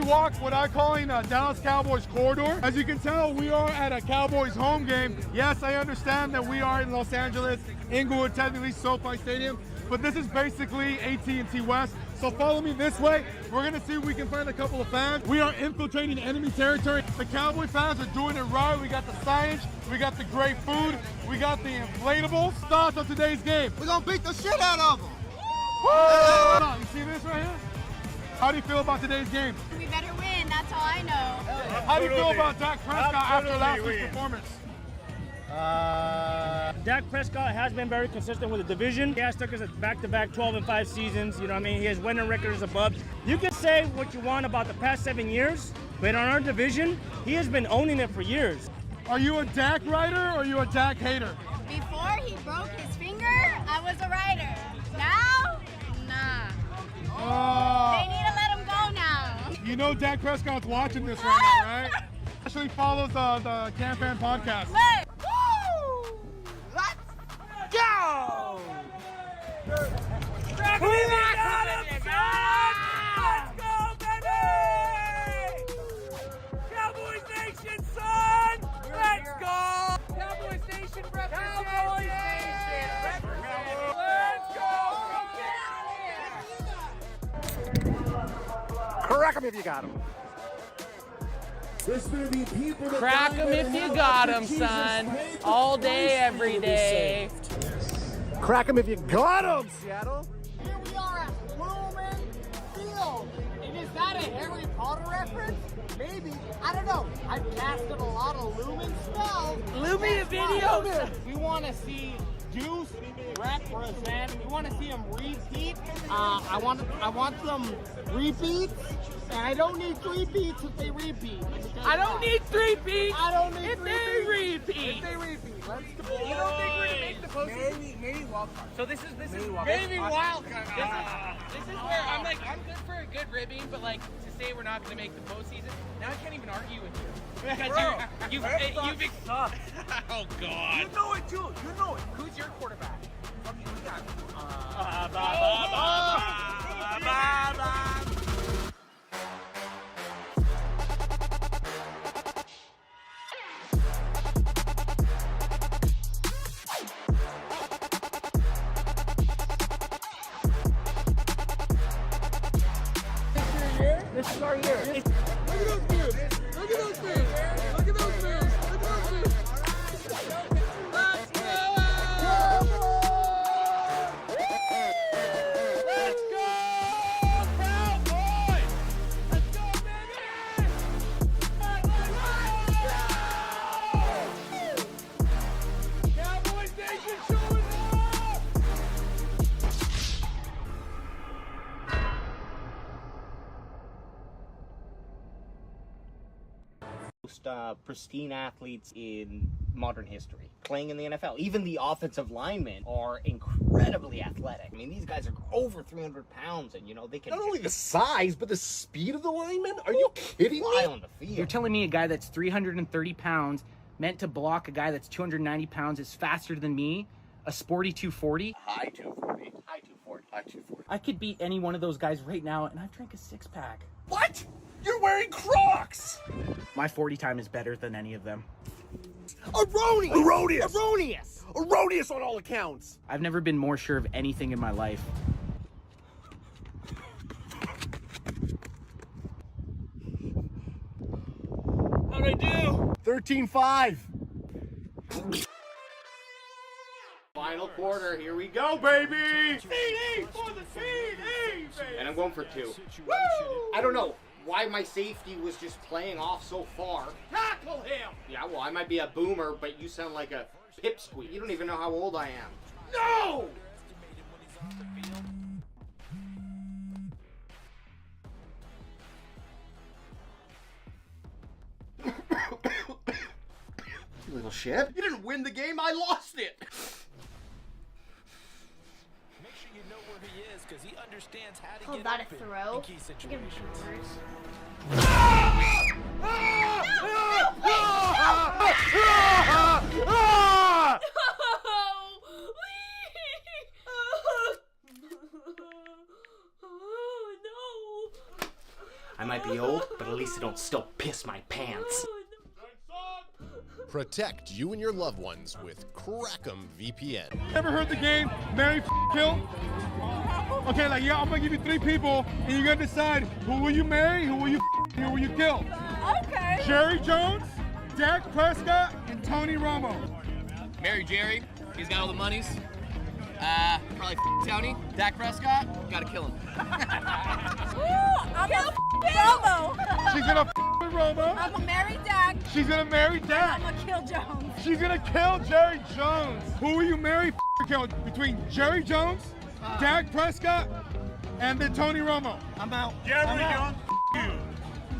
walk what I'm calling a Dallas Cowboys corridor. As you can tell, we are at a Cowboys home game. Yes, I understand that we are in Los Angeles, Inglewood, technically SoFi Stadium, but this is basically AT&T West. So follow me this way. We're gonna see if we can find a couple of fans. We are infiltrating enemy territory. The Cowboy fans are doing it right. We got the signage, we got the great food, we got the inflatables. Thoughts on today's game? We're gonna beat the shit out of them. Woo! You see this right here? How do you feel about today's game? We better win, that's all I know. How do you feel about Dak Prescott after last week's performance? Dak Prescott has been very consistent with the division. He has took us back-to-back 12-5 seasons. You know what I mean? He has winning records above. You can say what you want about the past 7 years, but on our division, he has been owning it for years. Are you a Dak rider or are you a Dak hater? Before he broke his finger, I was a rider. Now, nah. They need to let him go now. You know Dak Prescott's watching this right now, right? Actually follows the CanFan podcast. Look. Go! Let's go, baby! Cowboys Nation, son! Let's go! Cowboys Nation represents! Cowboys Nation represents! Let's go! Get out of here! Crack 'em if you got 'em. Crack 'em if you got 'em, son. All day, every day. Crack 'em if you got 'em, Seattle. Here we are at Lumen Field. And is that a Harry Potter reference? Maybe. I don't know. I've casted a lot of Lumen spells. Lumen videos. We want to see Deuce represent. We want to see him repeat. I want some repeats. And I don't need 3 beats if they repeat. I don't need 3 beats. I don't need if 3 they beats. repeat. If they repeat. Let's go. You don't think we're gonna make the postseason? Maybe wild card. So this is Maybe wild card. This is where I'm like, I'm good for a good ribbing, but like to say we're not gonna make the postseason, now I can't even argue with you. Because you've oh god. You know it too. You know it. Who's your quarterback? This is our year. Look at those dudes. Look at those dudes. Look at those dudes. Look at those dudes. Let's go! Let's go, Cowboys! Let's go, baby! Cowboys Nation showing up! Most pristine athletes in modern history playing in the NFL. Even the offensive linemen are incredibly athletic. I mean, these guys are over 300 pounds, and you know they can Not only the size, but the speed of the linemen. Are you kidding fly me? on the field. You're telling me a guy that's 330 pounds meant to block a guy that's 290 pounds is faster than me? A sporty 240? High 240. High 240. High 240. I could beat any one of those guys right now, and I've drank a 6-pack. What? You're wearing Crocs! My 40 time is better than any of them. Erroneous! Erroneous! Erroneous. Erroneous on all accounts! I've never been more sure of anything in my life. How'd I do? 13-5. Final quarter, here we go, baby! CD for the CD, baby! And I'm going for 2. Woo! I don't know why my safety was just playing off so far. Tackle him! Yeah, well, I might be a boomer, but you sound like a pipsqueak. You don't even know how old I am. No! You little shit. You didn't win the game, I lost it! Make sure you know where he is, because he understands how to Call get that a open throw? in key situations. I might be old, but at least I don't still piss my pants. Protect you and your loved ones with Crackem VPN. Ever heard the game Marry, Kill? Okay, like, yeah, I'm gonna give you 3 people, and you're gonna decide who will you marry, who will you who will you kill? Okay. Jerry Jones, Dak Prescott, and Tony Romo. Marry Jerry. He's got all the monies. Probably Tony. Dak Prescott. Gotta kill him. I'm gonna Romo. She's gonna with Romo. I'm gonna marry Dak. She's gonna marry Dak. I'm gonna kill Jones. She's gonna kill Jerry Jones. Who will you marry, kill between Jerry Jones, Dak Prescott, and then Tony Romo? I'm out. Jerry Jones, you.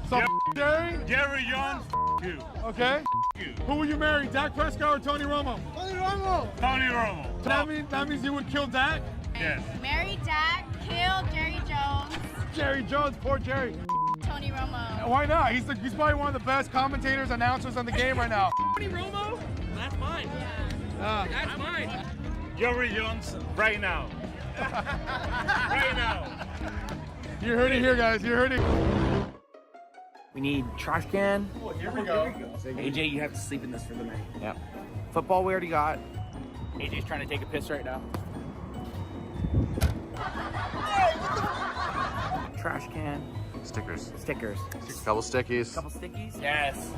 So Jerry? Jerry Jones, you. Okay. You. Who will you marry, Dak Prescott or Tony Romo? Tony Romo. Tony Romo. So that means you would kill Dak? Yes. Marry Dak, kill Jerry Jones, Jerry Jones, poor Jerry. Tony Romo. Why not? He's probably one of the best commentators, announcers on the game right now. Tony Romo? That's mine. That's mine. Jerry Jones, right now. Right now. You heard it here, guys. You heard it. We need trash can. Oh, here we go. AJ, you have to sleep in this for the night. Yep. Football we already got. AJ's trying to take a piss right now. Trash can. Stickers. Stickers. Couple stickies. Couple stickies. Yes.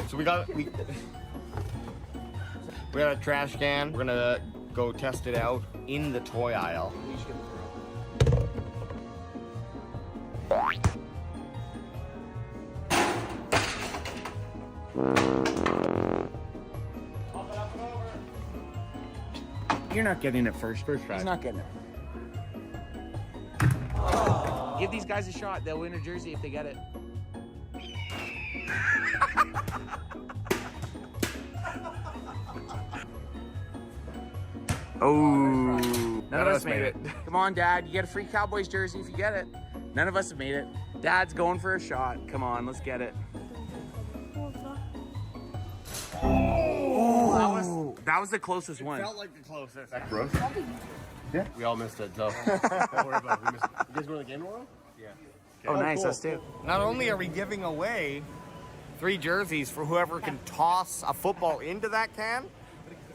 So we got a trash can. We're gonna go test it out in the toy aisle. You're not getting it first try. He's not getting it. Give these guys a shot. They'll win a jersey if they get it. Oh, none of us made it. Come on, Dad. You get a free Cowboys jersey if you get it. None of us have made it. Dad's going for a shot. Come on, let's get it. Oh, that was the closest one. Felt like the closest. Bro? Yeah. We all missed it, so don't worry about it. We missed it. You guys going to the game tomorrow? Yeah. Oh, nice. Cool. Us too. Not only are we giving away 3 jerseys for whoever can toss a football into that can,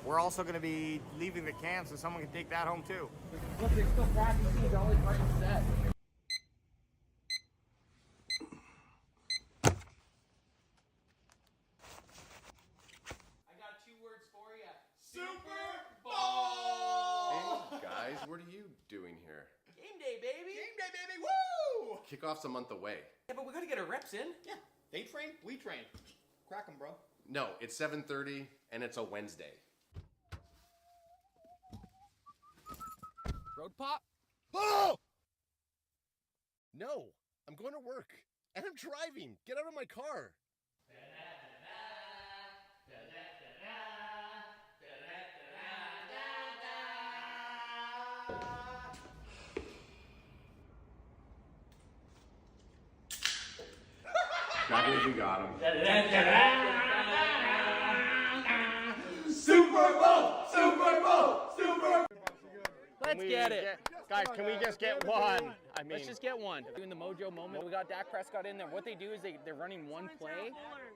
we're also going to be leaving the can so someone can take that home too. Look, there's still practicing. Always right set. Guys, what are you doing here? Game day, baby. Game day, baby. Woo! Kickoff's a month away. Yeah, but we gotta get our reps in. Yeah. They train, we train. Crack 'em, bro. No, it's 7:30 and it's a Wednesday. Road pop. Oh! No, I'm going to work. And I'm driving. Get out of my car. That means we got him. Super Bowl! Super Bowl! Super Bowl! Let's get it. Guys, can we just get one? I mean, Let's just get one. Doing the mojo moment. We got Dak Prescott in there. What they do is they're running one play,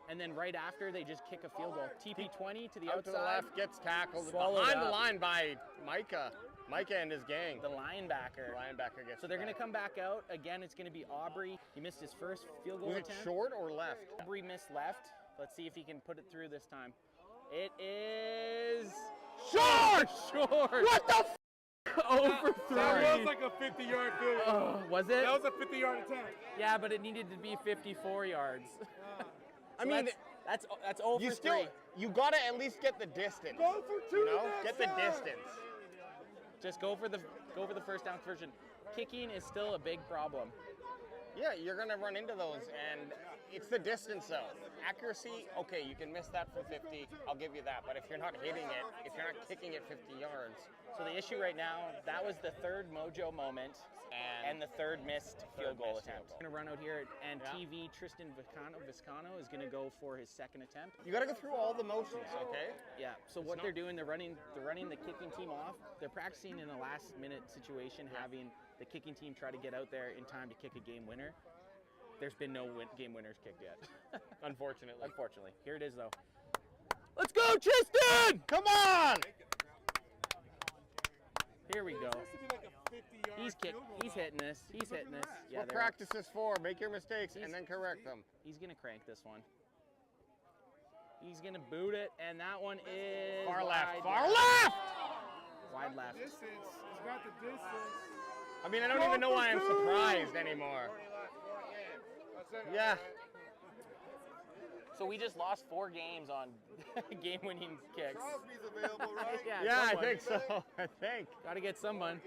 and then right after they just kick a field goal. TP20 to the out outside. to the left, gets tackled Swallowed behind the up. line by Micah. Micah and his gang. The linebacker. Linebacker gets So they're going to come back out. Again, it's going to be Aubrey. He missed his first field goal Was it attempt. short or left? Aubrey missed left. Let's see if he can put it through this time. It is Short! short. What the f? Over 3. That was like a 50-yard field goal. Oh, was it? That was a 50-yard attempt. Yeah, but it needed to be 54 yards. I mean, that's over you 3. still, you gotta at least get the distance. Go for 2 You know, next get the time. distance. Just go for the first down conversion. Kicking is still a big problem. Yeah, you're gonna run into those, and it's the distance though. Accuracy, okay, you can miss that from 50. I'll give you that. But if you're not hitting it, if you're not kicking it 50 yards, So the issue right now, that was the third mojo moment and the third missed field goal attempt. We're gonna run out here, and TV Tristan Viscano is gonna go for his second attempt. you got to go through all the motions, okay? Yeah. So what they're doing, they're running the kicking team off. They're practicing in a last-minute situation, having the kicking team try to get out there in time to kick a game winner. There's been no game winners kicked yet. Unfortunately. Here it is though. Let's go, Tristan! Come on! Here we go. He's hitting this. He's hitting this. Yeah, what practice is for. Make your mistakes and then correct them. He's gonna crank this one. He's gonna boot it, and that one is Far left. Wide left. Distance. He's got the distance. I mean, I don't even know why I'm surprised anymore. Yeah. So we just lost 4 games on game-winning kicks. Crosby's available, right? Yeah, I think so. I think. Gotta get someone.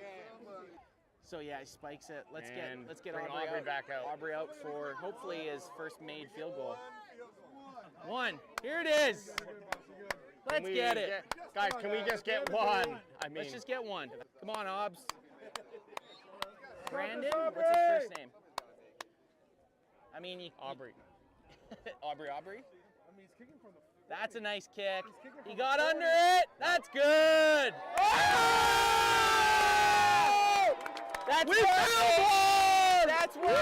So yeah, he spikes it. Let's get bring Aubrey back out. Aubrey out for hopefully his first made field goal. 1. Here it is. Let's get it. Guys, can we just get one? I mean, Let's just get one. Come on, Obs. Brandon? What's his first name? I mean, Aubrey. Aubrey? I mean, he's kicking from the... That's a nice kick. He got under it. That's good. Oh! That's one. That's one.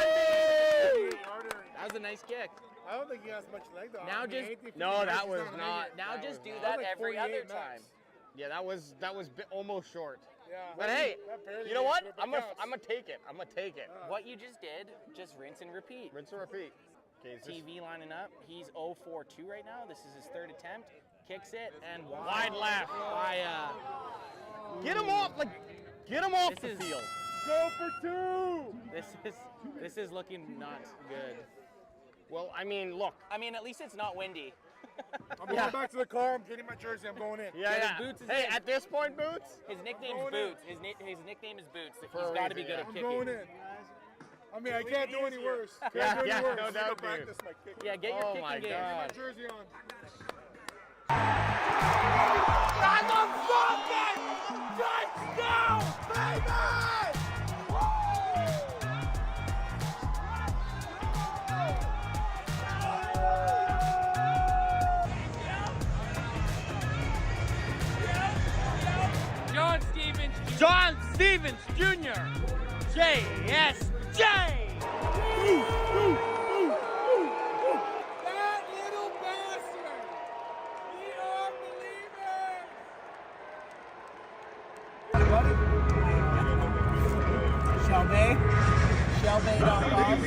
That was a nice kick. I don't think he has much leg though. Now just that was not. Now just do that every other time. Yeah, that was almost short. Yeah. But hey, you know what? I'm gonna take it. I'm gonna take it. What you just did, just rinse and repeat. Rinse and repeat. Okay, TV lining up. He's 0-4-2 right now. This is his third attempt. Kicks it and wide left. Get him off the field. Go for 2. This is looking not good. Well, I mean, look. I mean, at least it's not windy. I'm going back to the car. I'm getting my jersey. I'm going in. Yeah. Boots is hey, in. at this point, Boots. His nickname's Boots. His nickname is Boots. He's got to be good at kicking. I'm going in. I mean, I can't do any worse. Yeah, no doubt, dude. Yeah, get your kicking game. Get my jersey on. Touchdown, baby! John Stevens Jr. JSJ! That little bastard! We are believers! Shelby.com.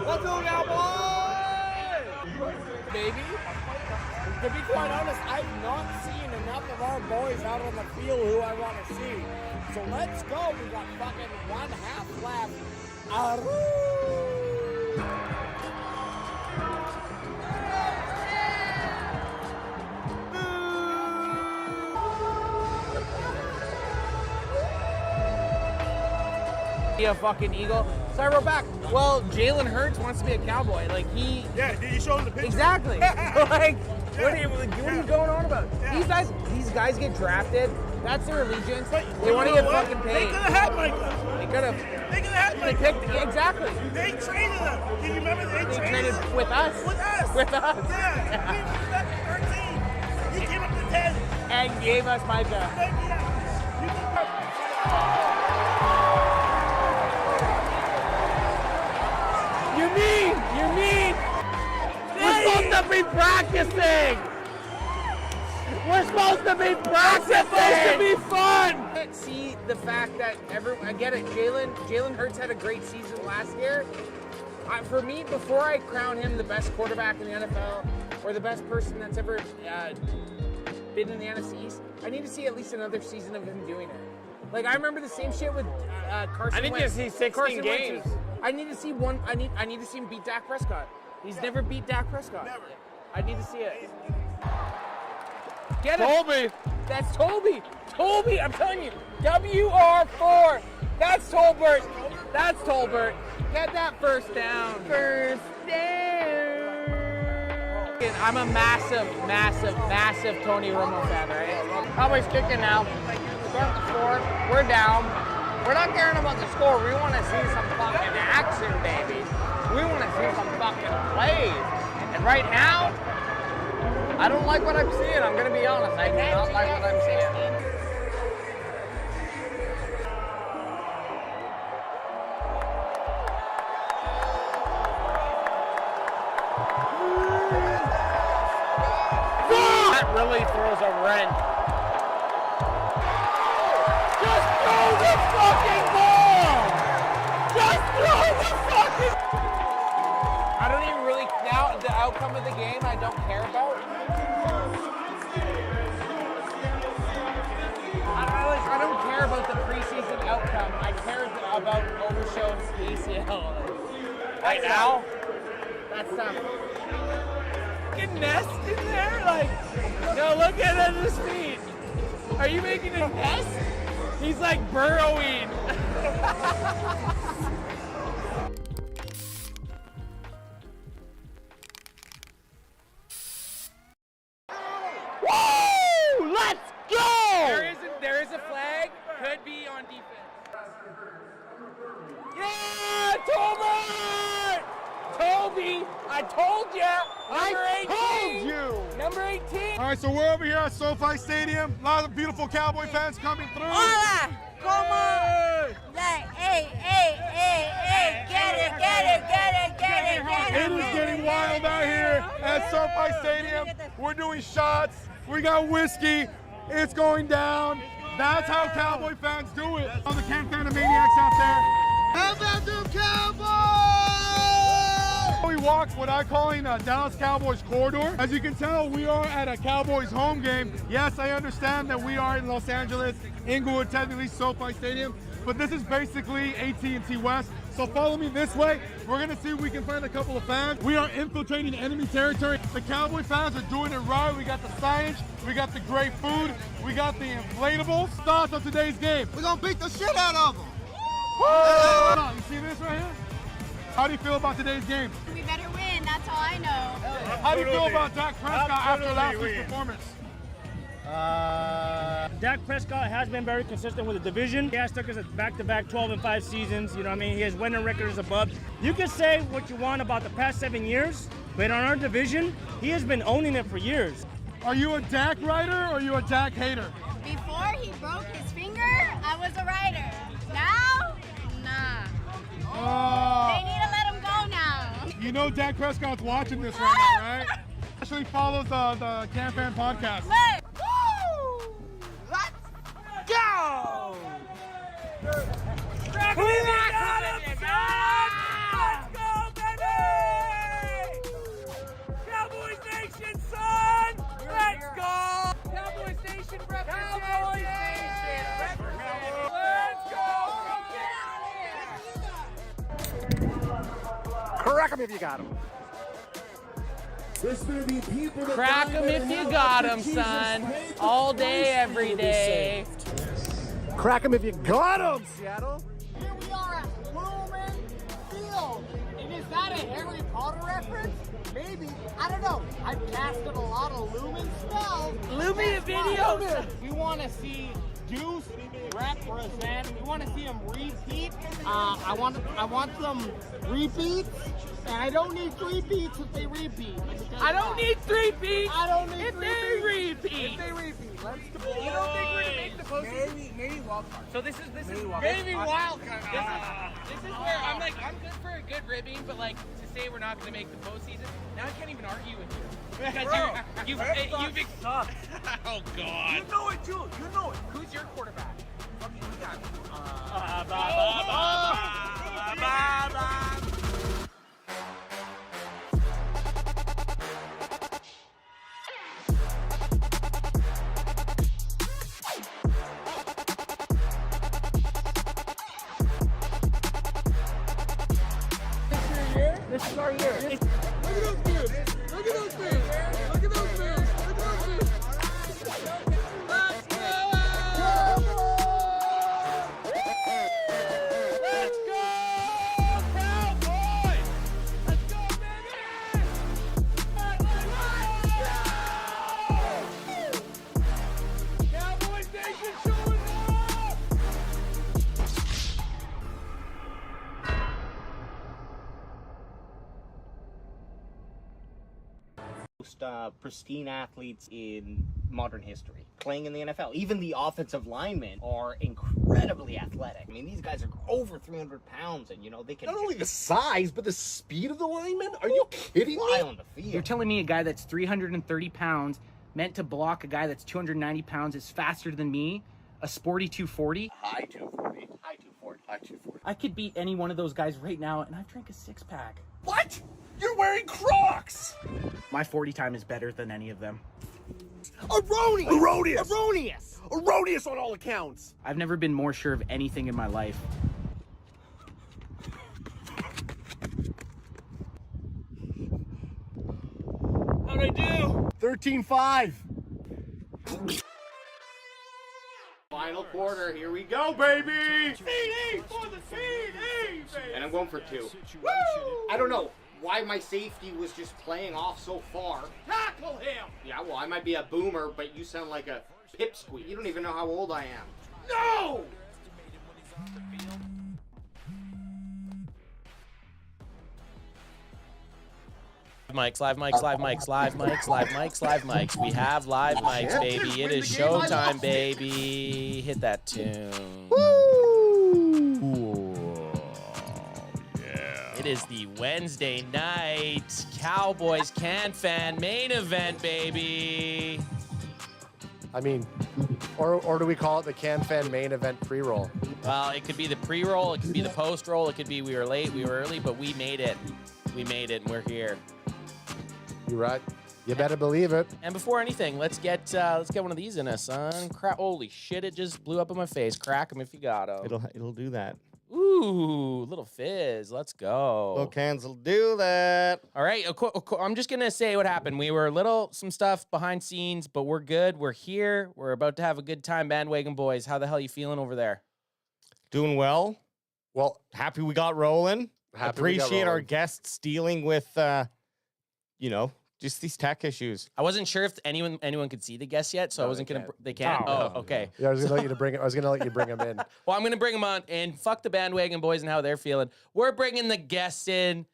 Let's go now, boys! Baby. To be quite honest, I've not seen enough of our boys out on the field who I want to see. So let's go. We got fucking 1/2 left. Be a fucking Eagle. So I wrote back, well, Jalen Hurts wants to be a Cowboy. Like, he... Yeah, did you show him the picture? Exactly. Like, what are you going on about? Yeah. These guys get drafted. That's their allegiance. They want to get fucking paid. They could have had Michael. They could have. They could have had They Michael. picked, exactly. They traded him. Do you remember they traded with us. With us. With us. Yeah. We were back at 13. He came up to 10. And gave us Micah. You mean? We're supposed to be practicing. We're supposed to be practicing. It's supposed to be fun. See the fact that I get it. Jalen Hurts had a great season last year. For me, before I crown him the best quarterback in the NFL or the best person that's ever been in the NFC East, I need to see at least another season of him doing it. Like, I remember the same shit with Carson Wentz. I think you see 16 games. I need to see one. I need to see him beat Dak Prescott. He's never beat Dak Prescott. Never. I need to see it. Get it. Toby. That's Toby. Toby, I'm telling you. WR4. That's Tolbert. That's Tolbert. Get that first down. First I'm a massive Tony Romo fan, right? Cowboys kicking now. Start the fourth. We're down. We're not caring about the score. We want to see some fucking action, baby. We want to see some fucking plays. And right now, I don't like what I'm seeing. I'm going to be honest. I do not like what I'm seeing. That really throws a wrench. Just throw the fucking ball! Just throw the fucking... I don't even really... Now, the outcome of the game, I don't care about. I don't care about the preseason outcome. I care about Overshown's ACL. Right now, that's tough. Nest in there? Like, no, look at his feet. Are you making a nest? He's like burrowing. Woo! Let's go! There is a flag. Could be on defense. Yeah, Toby, I told ya. Number 18. All right, so we're over here at SoFi Stadium. A lot of beautiful Cowboy fans coming through. Hola, como? Like, hey, get it. It is getting wild out here at SoFi Stadium. We're doing shots. We got whiskey. It's going down. That's how Cowboy fans do it. All the CanFan maniacs out there. How about the Cowboys? We walked what I'm calling Dallas Cowboys corridor. As you can tell, we are at a Cowboys home game. Yes, I understand that we are in Los Angeles, Inglewood, technically SoFi Stadium, but this is basically AT&T West. So follow me this way. We're gonna see if we can find a couple of fans. We are infiltrating enemy territory. The Cowboy fans are doing it right. We got the signage, we got the great food, we got the inflatables. Thoughts on today's game? We're gonna beat the shit out of them. Woo! You see this right here? How do you feel about today's game? We better win, that's all I know. How do you feel about Dak Prescott after last week's performance? Dak Prescott has been very consistent with the division. He has took us back-to-back 12-5 seasons. You know what I mean? He has winning records above. You can say what you want about the past 7 years, but on our division, he has been owning it for years. Are you a Dak rider or are you a Dak hater? Before he broke his finger, I was a rider. Now, nah. They need to let him go now. You know Dak Prescott's watching this right now, right? Actually follows the CanFan podcast. Woo! Let's go! Let's go, baby! Cowboys Nation, son! Let's go! Cowboys Nation represent! Cowboys Nation represent! Let's go! Crack 'em if you got 'em. Crack 'em if you got 'em, son. All day, every day. Crack 'em if you got 'em, Seattle. Here we are at Lumen Field. And is that a Harry Potter reference? Maybe. I don't know. I've casted a lot of Lumen spells. Lumen videos. We want to see Deuce represent. We want to see him repeat. I want some repeats. And I don't need 3 beats if they repeat. I don't need 3 beats. I don't need if 3 they beats. repeat. If they repeat. Let's go. You don't think we're gonna make the postseason? Maybe wild card. So this is Maybe wild card. This is where I'm like, I'm good for a good ribbing, but like to say we're not gonna make the postseason, now I can't even argue with you because you've oh god. You know it too. You know it. Who's your quarterback? Okay, we got This is our year. Look at those beers. Look at those beers. Look at those beers. Look at those beers. Let's go! Let's go, Cowboys! Let's go, baby! pristine athletes in modern history playing in the NFL. Even the offensive linemen are incredibly athletic. I mean, these guys are over 300 pounds, and, you know, they can not only the size, but the speed of the linemen? Are you kidding me? on the field. You're telling me a guy that's 330 pounds, meant to block a guy that's 290 pounds, is faster than me? A sporty 240? High 240. High 240. High 240. I could beat any one of those guys right now, and I've drank a six-pack. What? You're wearing Crocs! My 40 time is better than any of them. Erroneous! Erroneous! Erroneous! Erroneous on all accounts! I've never been more sure of anything in my life. How'd I do? 13-5. Final quarter, here we go, baby! CD for the CD, baby! And I'm going for 2. Woo! I don't know why my safety was just playing off so far. Tackle him! Yeah, well, I might be a boomer, but you sound like a pipsqueak. You don't even know how old I am. No! Mics, live mics, live mics, live mics, live mics, live mics. We have live mics, baby. It is showtime, baby. Hit that tune. Woo! Yeah. It is the Wednesday night Cowboys CanFan main event, baby. I mean, or do we call it the CanFan main event pre-roll? Well, it could be the pre-roll, it could be the post-roll, it could be we were late, we were early, but we made it. We made it, and we're here. You're right. You better believe it. And before anything, let's get one of these in us, son. Holy shit! It just blew up in my face. Crack them if you got them. It'll do that. Ooh, little fizz. Let's go. Little cans will do that. All right. I'm just gonna say what happened. We were some stuff behind scenes, but we're good. We're here. We're about to have a good time, bandwagon boys. How the hell you feeling over there? Doing well. Well, happy we got rolling. Appreciate our guests dealing with, you know, just these tech issues. I wasn't sure if anyone could see the guests yet, so I wasn't gonna. They can't. Oh, okay. Yeah, I was gonna let you bring. I was gonna let you bring them in. Well, I'm gonna bring them on, and fuck the bandwagon boys and how they're feeling. We're bringing the guests in,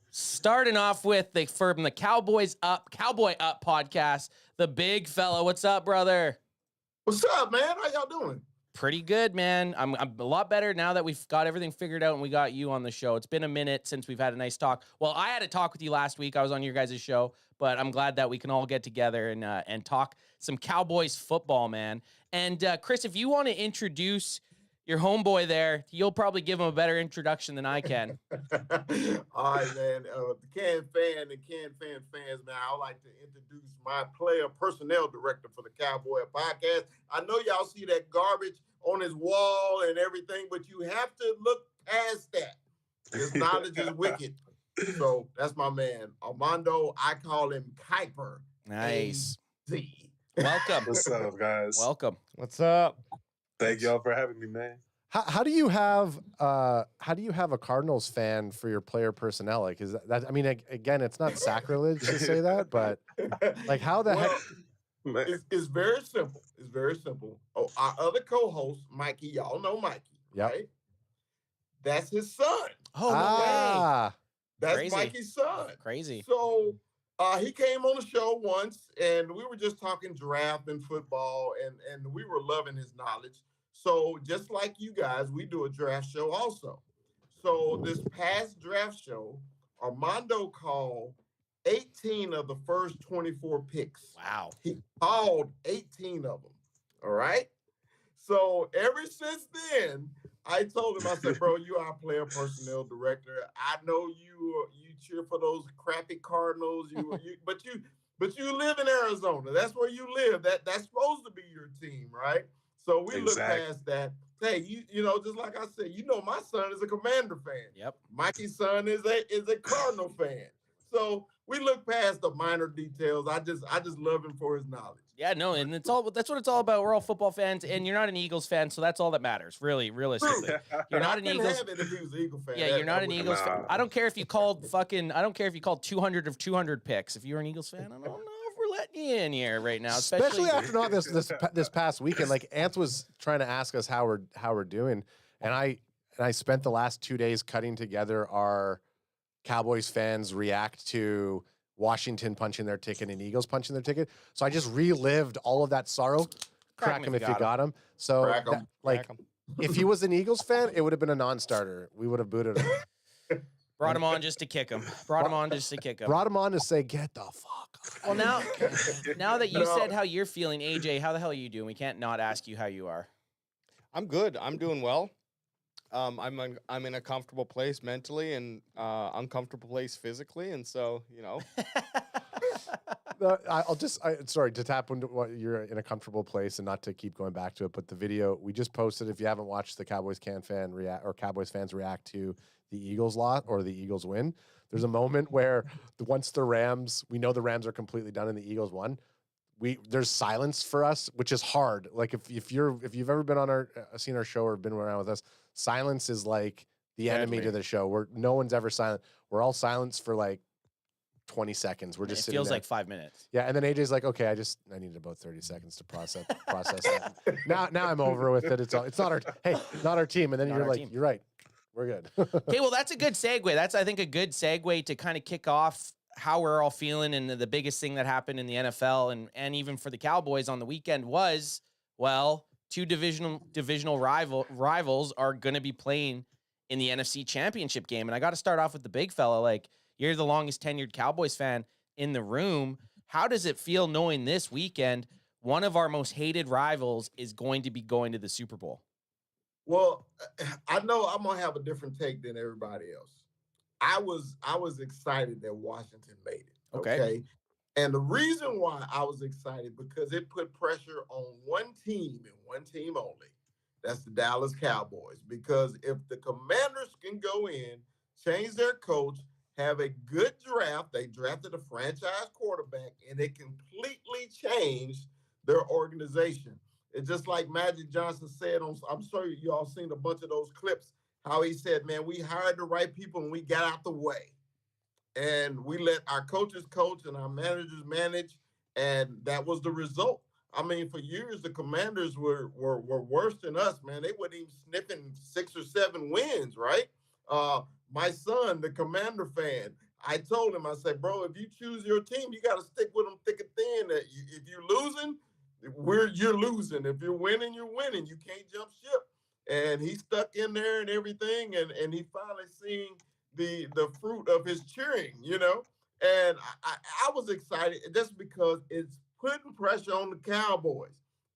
starting off with from the Cowboy Up podcast, the big fella. What's up, brother? What's up, man? How y'all doing? Pretty good, man. I'm a lot better now that we've got everything figured out and we got you on the show. It's been a minute since we've had a nice talk. Well, I had a talk with you last week. I was on your guys' show, but I'm glad that we can all get together and talk some Cowboys football, man. And Chris, if you want to introduce your homeboy there, you'll probably give him a better introduction than I can. All right, man. The CanFan and CanFan fans, man, I would like to introduce my player personnel director for the Cowboy podcast. I know y'all see that garbage on his wall and everything, but you have to look past that. His knowledge is wicked. So that's my man. Armando, I call him Kuiper. Nice. Z. Welcome. What's up, guys? Welcome. What's up? Thank y'all for having me, man. How do you have a Cardinals fan for your player personnel? Like, is that I mean, again, it's not sacrilege to say that, but like, how the heck? It's very simple. It's very simple. Oh, our other co-host, Mikey, y'all know Mikey, right? That's his son. Oh, no way. That's Crazy. Mikey's son. Crazy. So he came on the show once, and we were just talking draft and football, and we were loving his knowledge. So just like you guys, we do a draft show also. So this past draft show, Armando called 18 of the first 24 picks. Wow. He called 18 of them. All right. So ever since then, I told him, I said, bro, you are player personnel director. I know you cheer for those crappy Cardinals. But you live in Arizona. That's where you live. That's supposed to be your team, right? So we look past that. Hey, you know, just like I said, you know, my son is a Commander fan. Yep. Mikey's son is a Cardinal fan. So we look past the minor details. I just love him for his knowledge. Yeah, no, and that's what it's all about. We're all football fans, and you're not an Eagles fan, so that's all that matters, really, realistically. You're not an Eagles. Have it if he was an Eagle fan. Yeah, you're not an Eagles fan. I don't care if you called 200 of 200 picks. If you're an Eagles fan, I don't know if we're letting you in here right now, especially after not this past weekend. Like Ant was trying to ask us how we're doing, and I spent the last 2 days cutting together our Cowboys fans react to Washington punching their ticket and Eagles punching their ticket. So I just relived all of that sorrow. Crack him if you got him. So Crack 'em. like, if he was an Eagles fan, it would have been a non-starter. We would have booted him. Brought him on just to kick him. Brought him on just to kick him. Brought him on to say, get the fuck up. Well, now that you said how you're feeling, AJ, how the hell are you doing? We can't not ask you how you are. I'm good. I'm doing well. I'm in a comfortable place mentally and uncomfortable place physically, and so Sorry to tap into what you're in a comfortable place and not to keep going back to it, but the video we just posted, if you haven't watched the Cowboys CanFan react or Cowboys fans react to the Eagles lot or the Eagles win, there's a moment where once the Rams, we know the Rams are completely done and the Eagles won. There's silence for us, which is hard. Like if you've ever been on seen our show or been around with us, silence is like the enemy to the show. Where no one's ever silent. We're all silent for like 20 seconds. We're just it sitting feels there. like 5 minutes. Yeah, and then AJ's like, okay, I needed about 30 seconds to process that. Now I'm over with it. It's not our team. And then you're like, you're right. We're good. Okay, well, that's a good segue. That's, I think, a good segue to kind of kick off how we're all feeling. And the biggest thing that happened in the NFL and even for the Cowboys on the weekend was, well, two divisional rivals are going to be playing in the NFC Championship game. And I got to start off with the big fella. Like, you're the longest tenured Cowboys fan in the room. How does it feel knowing this weekend one of our most hated rivals is going to be going to the Super Bowl? Well, I know I'm gonna have a different take than everybody else. I was excited that Washington made it. Okay. And the reason why I was excited because it put pressure on one team and one team only. That's the Dallas Cowboys. Because if the Commanders can go in, change their coach, have a good draft, they drafted a franchise quarterback, and it completely changed their organization. It's just like Magic Johnson said I'm sure you all seen a bunch of those clips, how he said, man, we hired the right people and we got out the way. And we let our coaches coach and our managers manage, and that was the result. I mean, for years, the Commanders were worse than us, man. They weren't even sniffing 6 or 7 wins, right? My son, the Commander fan, I told him, I said, bro, if you choose your team, you got to stick with them thick and thin. If you're losing, you're losing. If you're winning, you're winning. You can't jump ship. And he stuck in there and everything, and he finally seen the fruit of his cheering, And I was excited just because it's putting pressure on the Cowboys.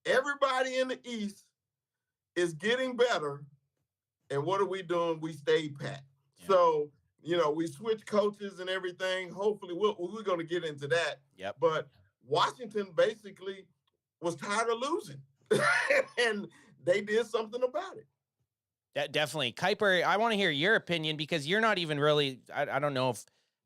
Everybody in the East is getting better, and what are we doing? We stay pat. Yeah. So, we switch coaches and everything. Hopefully, we're going to get into that. Yep. But Washington basically was tired of losing, and they did something about it. Definitely. Kuiper, I want to hear your opinion because you're not even really, I don't know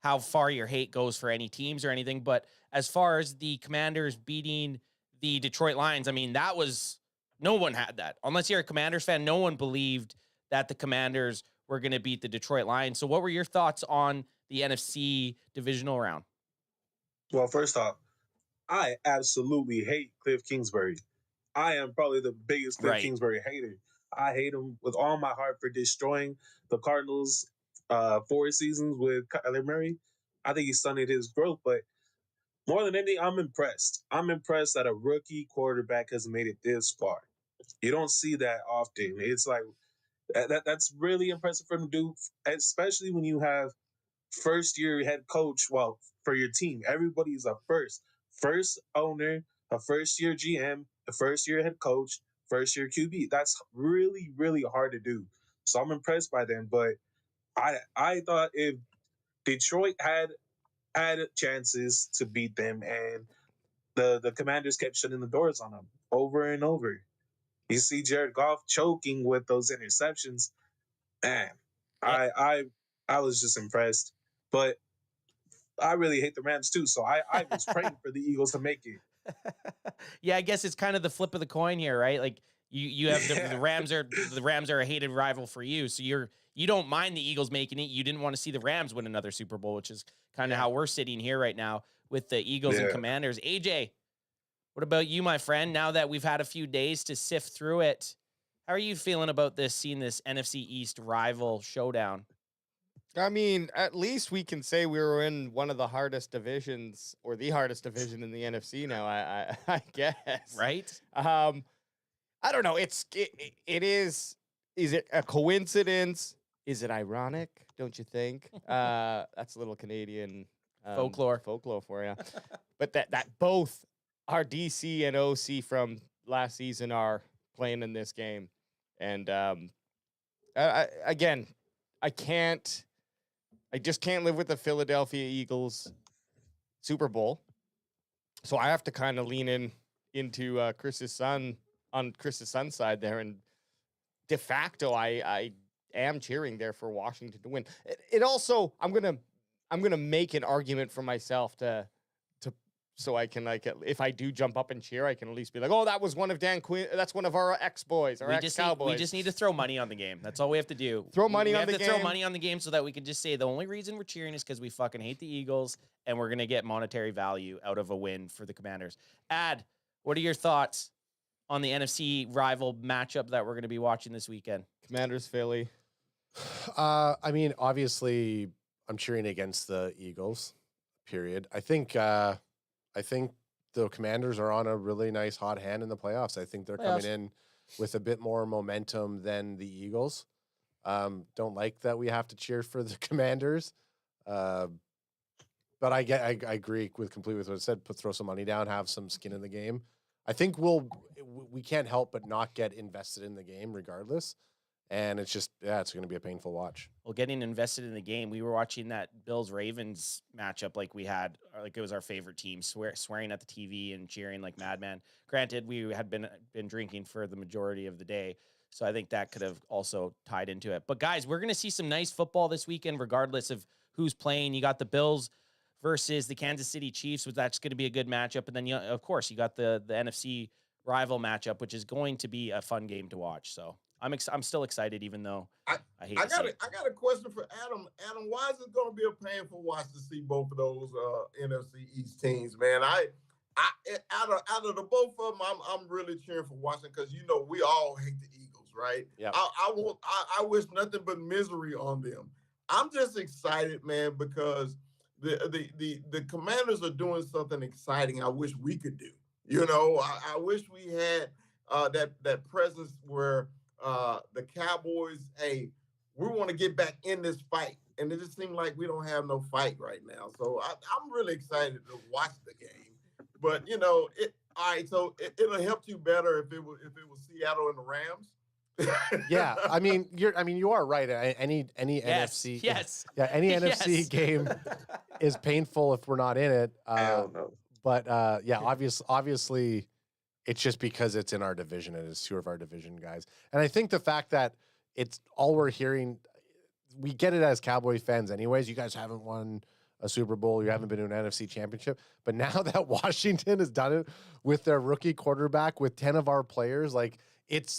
how far your hate goes for any teams or anything, but as far as the Commanders beating the Detroit Lions, I mean, no one had that. Unless you're a Commanders fan, no one believed that the Commanders were going to beat the Detroit Lions. So what were your thoughts on the NFC divisional round? Well, first off, I absolutely hate Cliff Kingsbury. I am probably the biggest Cliff Kingsbury hater. I hate him with all my heart for destroying the Cardinals 4 seasons with Kyler Murray. I think he stunted his growth, but more than anything, I'm impressed. I'm impressed that a rookie quarterback has made it this far. You don't see that often. It's like that's really impressive for him to do, especially when you have first-year head coach. Well, for your team, everybody's a first owner, a first-year GM, a first-year head coach, first-year QB. That's really, really hard to do. So I'm impressed by them. But I thought if Detroit had chances to beat them, and the Commanders kept shutting the doors on them over and over. You see Jared Goff choking with those interceptions. Man, I was just impressed. But I really hate the Rams too, so I was praying for the Eagles to make it. Yeah, I guess it's kind of the flip of the coin here, right? Like you have the Rams are a hated rival for you, so you don't mind the Eagles making it. You didn't want to see the Rams win another Super Bowl, which is kind of how we're sitting here right now with the Eagles and Commanders. AJ, what about you, my friend? Now that we've had a few days to sift through it, how are you feeling about seeing this NFC East rival showdown? I mean, at least we can say we were in one of the hardest divisions, or the hardest division in the NFC now. I guess. Right. I don't know. It is. Is it a coincidence? Is it ironic? Don't you think? That's a little Canadian folklore for you. But that both our DC and OC from last season are playing in this game, and again, I just can't live with the Philadelphia Eagles Super Bowl. So I have to kind of lean into Chris's son side there, and de facto I am cheering there for Washington to win. It also I'm gonna make an argument for myself to so I can, like, if I do jump up and cheer, I can at least be like, oh, that was one of Dan Quinn. That's one of our ex-boys, our ex-Cowboys. We just need to throw money on the game. That's all we have to do. Throw money on the game. We have to throw money on the game so that we can just say the only reason we're cheering is because we fucking hate the Eagles and we're going to get monetary value out of a win for the Commanders. Ad, what are your thoughts on the NFC rival matchup that we're going to be watching this weekend? Commanders, Philly. I mean, obviously, I'm cheering against the Eagles, period. I think the Commanders are on a really nice hot hand in the playoffs. I think they're coming in with a bit more momentum than the Eagles. Don't like that we have to cheer for the Commanders. But I agree completely with what it said. Throw some money down, have some skin in the game. I think we can't help but not get invested in the game regardless. And it's just, it's going to be a painful watch. Well, getting invested in the game, we were watching that Bills-Ravens matchup like we had, like it was our favorite team, swearing at the TV and cheering like madman. Granted, we had been drinking for the majority of the day, so I think that could have also tied into it. But guys, we're going to see some nice football this weekend, regardless of who's playing. You got the Bills versus the Kansas City Chiefs, which that's going to be a good matchup. And then, of course, you got the NFC rival matchup, which is going to be a fun game to watch. So I'm still excited, even though I hate to see it. I got a question for Adam. Adam, why is it going to be a painful watch to see both of those NFC East teams, man? Out of the both of them, I'm really cheering for Washington because we all hate the Eagles, right? Yeah. I wish nothing but misery on them. I'm just excited, man, because the Commanders are doing something exciting. I wish we could do. I wish we had that presence where the Cowboys, hey, we want to get back in this fight. And it just seems like we don't have no fight right now. So I'm really excited to watch the game. But, all right, so it'll help you better if it was Seattle and the Rams. Yeah, I mean, you are right. Any NFC, any NFC game is painful if we're not in it. I don't know. But obviously, it's just because it's in our division and it's two of our division guys. And I think the fact that it's all we're hearing, we get it as Cowboys fans anyways. You guys haven't won a Super Bowl. You haven't been to an NFC Championship. But now that Washington has done it with their rookie quarterback, with 10 of our players, like it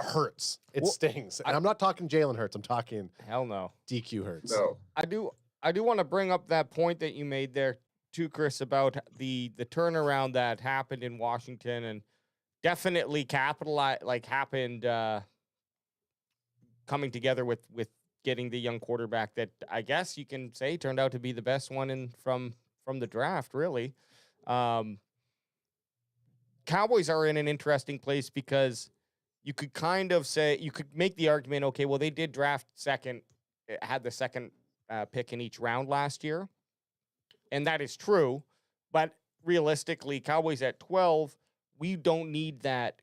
hurts. It stings. And I'm not talking Jalen Hurts. I'm talking hell no DQ Hurts. No. I do want to bring up that point that you made there too, Chris, about the turnaround that happened in Washington, and definitely happened coming together with getting the young quarterback that I guess you can say turned out to be the best one from the draft, really. Cowboys are in an interesting place because you could kind of say, you could make the argument, okay, well, they did draft had the second pick in each round last year. And that is true, but realistically, Cowboys at 12, we don't need that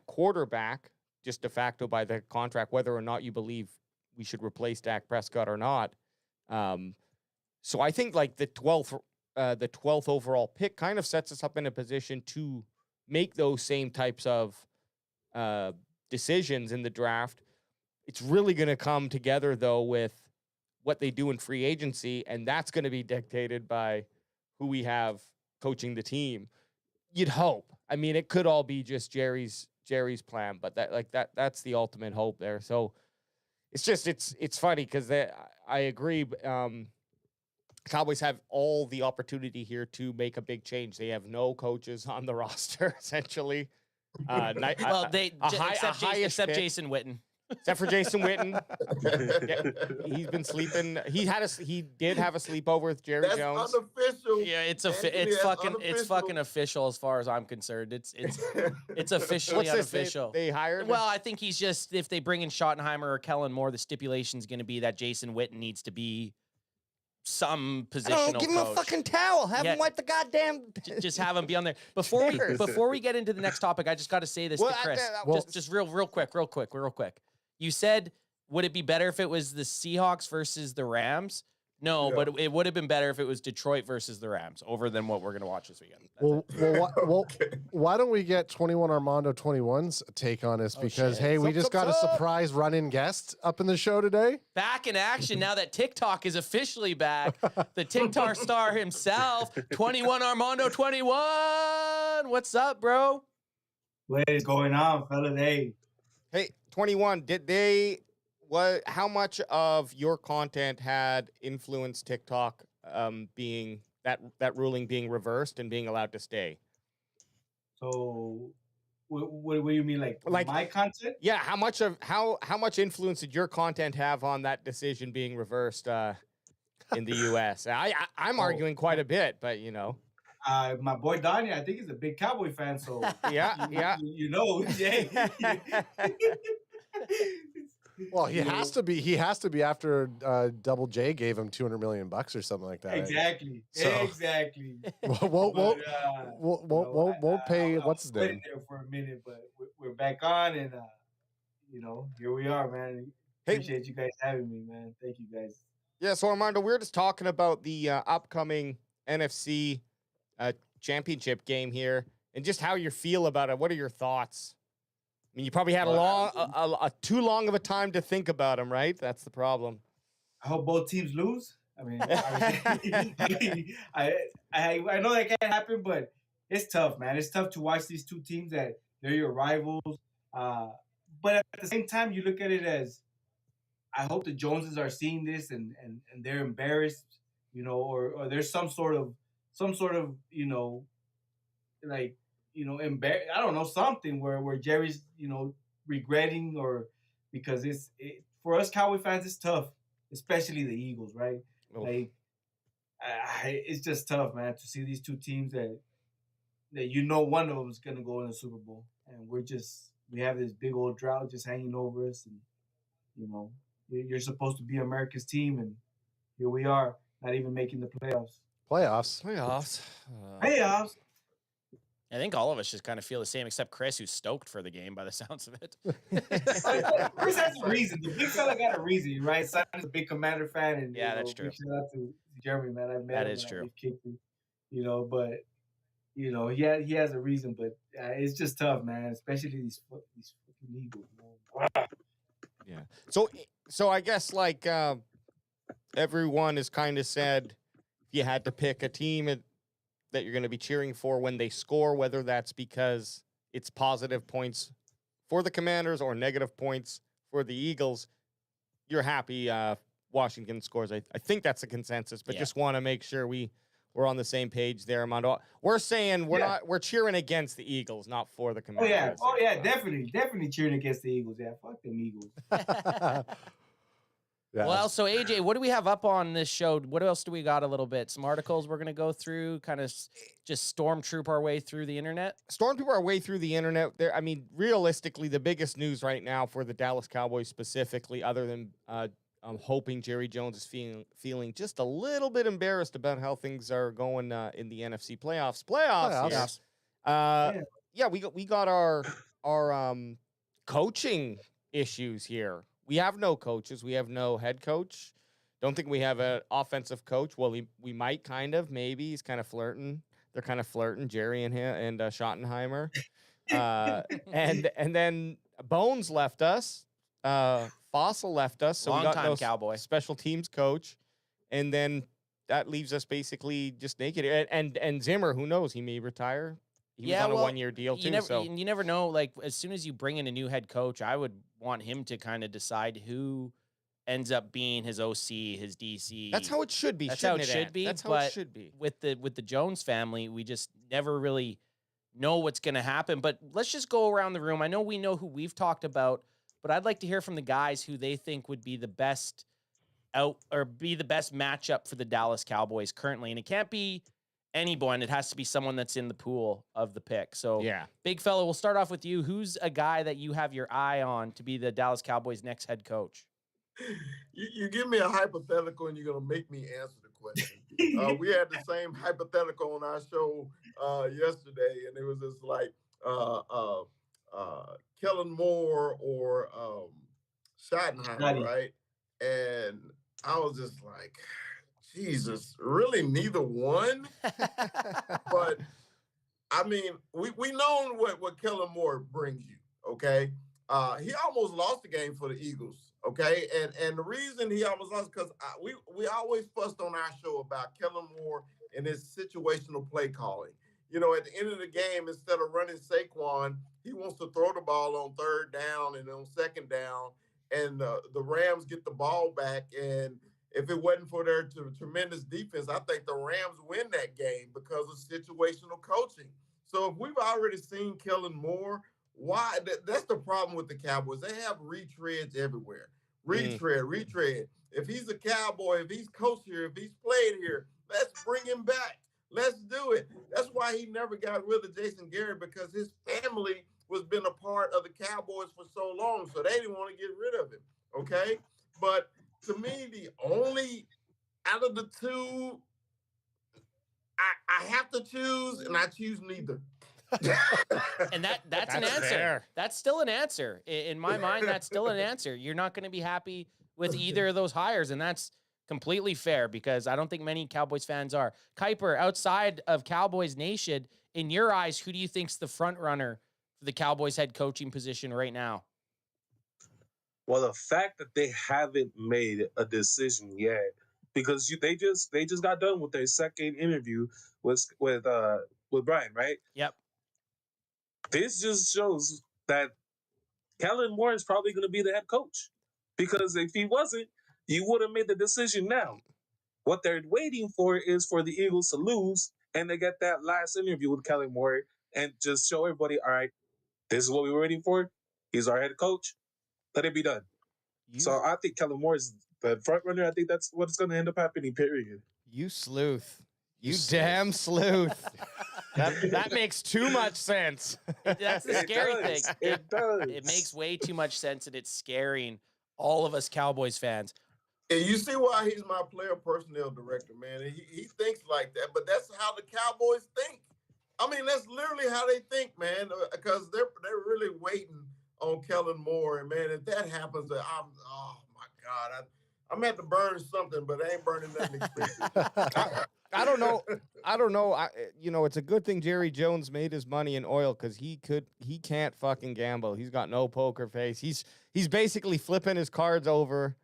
quarterback just de facto by the contract, whether or not you believe we should replace Dak Prescott or not. So I think like the 12th overall pick kind of sets us up in a position to make those same types of decisions in the draft. It's really going to come together though with what they do in free agency, and that's going to be dictated by who we have coaching the team. You'd hope. I mean, it could all be just Jerry's plan, but that's the ultimate hope there. So it's funny because I agree. Cowboys have all the opportunity here to make a big change. They have no coaches on the roster essentially. Except Jason Witten. Except for Jason Witten. Yeah, he's been sleeping. He did have a sleepover with Jerry Jones. Unofficial. Yeah, it's Anthony, fucking official as far as I'm concerned. It's officially unofficial. They hired. Well, I think he's just, if they bring in Schottenheimer or Kellen Moore, the stipulation is going to be that Jason Witten needs to be some positional give him a coach. fucking towel. Have him wipe the goddamn. Just have him be on there. Before we get into the next topic, I just got to say this to Chris. Just real quick. You said, would it be better if it was the Seahawks versus the Rams? No, but it would have been better if it was Detroit versus the Rams over than what we're going to watch this weekend. Why don't we get 21 Armando 21's take on this? Because, hey, we just got a surprise run-in guest up in the show today. Back in action now that TikTok is officially back. The TikTok star himself, 21 Armando 21. What's up, bro? What is going on, fellas? Hey, 21, how much of your content had influenced TikTok being that ruling being reversed and being allowed to stay? So what do you mean, like my content? Yeah, how much influence did your content have on that decision being reversed in the US? I'm arguing quite a bit, but you know. My boy Donnie, I think he's a big Cowboy fan, so yeah. You know, yeah. Well, he has to be. He has to be after Double J gave him $200 million or something like that. Exactly. Exactly. Won't pay. What's his name? There for a minute, but we're back on, and here we are, man. Appreciate you guys having me, man. Thank you guys. Yeah. So Armando, we're just talking about the upcoming NFC championship game here, and just how you feel about it. What are your thoughts? I mean, you probably had too long of a time to think about them, right? That's the problem. I hope both teams lose. I mean, I know that can't happen, but it's tough, man. It's tough to watch these two teams that they're your rivals. But at the same time, you look at it as, I hope the Joneses are seeing this and they're embarrassed, or there's some sort of I don't know, something where Jerry's, regretting, or because for us Cowboy fans, it's tough, especially the Eagles, right? Oh. Like, it's just tough, man, to see these two teams that one of them is going to go in the Super Bowl. And we have this big old drought just hanging over us. And, you're supposed to be America's team. And here we are, not even making the playoffs. Playoffs. I think all of us just kind of feel the same, except Chris, who's stoked for the game by the sounds of it. Chris has a reason. The big fella got a reason, right? Son's a big Commander fan, and that's true. Shout out to Jeremy, man. I met that him. Is true. But he has a reason. But it's just tough, man. Especially these fucking Eagles, man. Yeah. So I guess like everyone has kind of said, if you had to pick a team that you're going to be cheering for when they score, whether that's because it's positive points for the Commanders or negative points for the Eagles, you're happy Washington scores. I think that's a consensus, but just want to make sure we're on the same page there, Armando. We're saying we're cheering against the Eagles, not for the Commanders. Oh yeah, definitely cheering against the Eagles. Yeah, fuck them Eagles. Yeah. Well, so AJ, what do we have up on this show? What else do we got a little bit? Some articles we're going to go through, kind of just stormtroop our way through the internet? Stormtroop our way through the internet. I mean, realistically, the biggest news right now for the Dallas Cowboys specifically, other than I'm hoping Jerry Jones is feeling just a little bit embarrassed about how things are going in the NFC playoffs. Yeah, we got our coaching issues here. We have no coaches. We have no head coach. Don't think we have an offensive coach. Well, we might kind of, maybe. He's kind of flirting. They're kind of flirting, Jerry and him and Schottenheimer. And then Bones left us. Fossil left us. So we got no Cowboy special teams coach. And then that leaves us basically just naked. And Zimmer, who knows? He may retire. He was on a one-year deal too. You never know. Like, as soon as you bring in a new head coach, I would want him to kind of decide who ends up being his OC, his DC. That's how it should be. That's how it should be. That's how it should be. With the Jones family, we just never really know what's going to happen. But let's just go around the room. I know we know who we've talked about but I'd like to hear from the guys who they think would be the best matchup for the Dallas Cowboys currently. And it can't be anyone. It has to be someone that's in the pool of the pick. So, yeah, big fella, we'll start off with you. Who's a guy that you have your eye on to be the Dallas Cowboys' next head coach? You give me a hypothetical and you're going to make me answer the question. We had the same hypothetical on our show yesterday, and it was just like Kellen Moore or Schottenheimer, right? And I was just like, Jesus, really neither one? But, I mean, we know what Kellen Moore brings you, okay? He almost lost the game for the Eagles, okay? And the reason he almost lost because we always fussed on our show about Kellen Moore and his situational play calling. You know, at the end of the game, instead of running Saquon, he wants to throw the ball on 3rd down and on 2nd down, and the Rams get the ball back. And if it wasn't for their tremendous defense, I think the Rams win that game because of situational coaching. So if we've already seen Kellen Moore, why? That's the problem with the Cowboys. They have retreads everywhere. Retread. If he's a Cowboy, if he's coached here, if he's played here, let's bring him back. Let's do it. That's why he never got rid of Jason Garrett, because his family was been a part of the Cowboys for so long, so they didn't want to get rid of him, okay? But to me, the only out of the two, I have to choose, and I choose neither. And that's an answer. Fair. That's still an answer. In my mind, that's still an answer. You're not going to be happy with either of those hires, and that's completely fair because I don't think many Cowboys fans are. Kuiper, outside of Cowboys Nation, in your eyes, who do you think's the front runner for the Cowboys head coaching position right now? Well, the fact that they haven't made a decision yet, because they just got done with their second interview with Brian, right? Yep. This just shows that Kellen Moore is probably going to be the head coach, because if he wasn't, you would have made the decision now. What they're waiting for is for the Eagles to lose and they get that last interview with Kellen Moore and just show everybody, all right, this is what we were waiting for. He's our head coach. Let it be done. So I think Kellen Moore is the front runner. I think that's what's going to end up happening, period. You sleuth. You damn sleuth. That makes too much sense. That's the scary thing. It does. It makes way too much sense, and it's scaring all of us Cowboys fans. And you see why he's my player personnel director, man. And he thinks like that, but that's how the Cowboys think. I mean, that's literally how they think, man, because they're really waiting on Kellen Moore. And, man, if that happens, oh, my God, I'm going to have to burn something, but I ain't burning nothing expensive. I don't know. It's a good thing Jerry Jones made his money in oil because he can't fucking gamble. He's got no poker face. He's basically flipping his cards over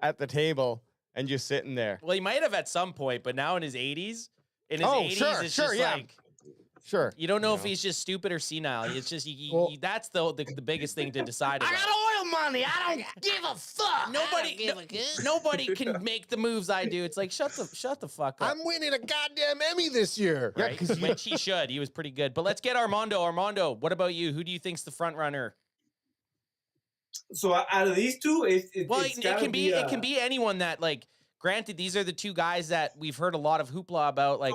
at the table and just sitting there. Well, he might have at some point, but now in his 80s, it's just like, sure. You don't know if he's just stupid or senile. It's just that's the biggest thing to decide about. I got oil money. I don't give a fuck. Nobody can make the moves I do. It's like shut the fuck up. I'm winning a goddamn Emmy this year. Right? Which he should. He was pretty good. But let's get Armando. Armando, what about you? Who do you think's the front runner? So out of these two, it can be anyone that, like, granted, these are the two guys that we've heard a lot of hoopla about. Like,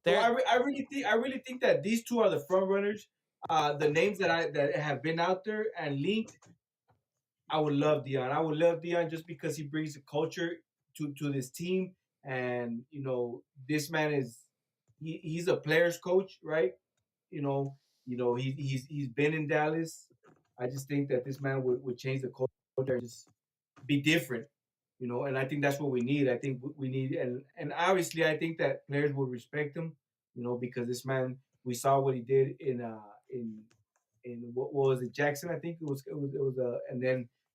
I really think that these two are the front runners. The names that have been out there and linked, I would love Dion. I would love Dion just because he brings a culture to this team, and this man he's a player's coach, right? He's been in Dallas. I just think that this man would change the culture and just be different, and I think that's what we need. I think we need, and obviously I think that players will respect him, because this man, we saw what he did in what was it, Jackson? I think it was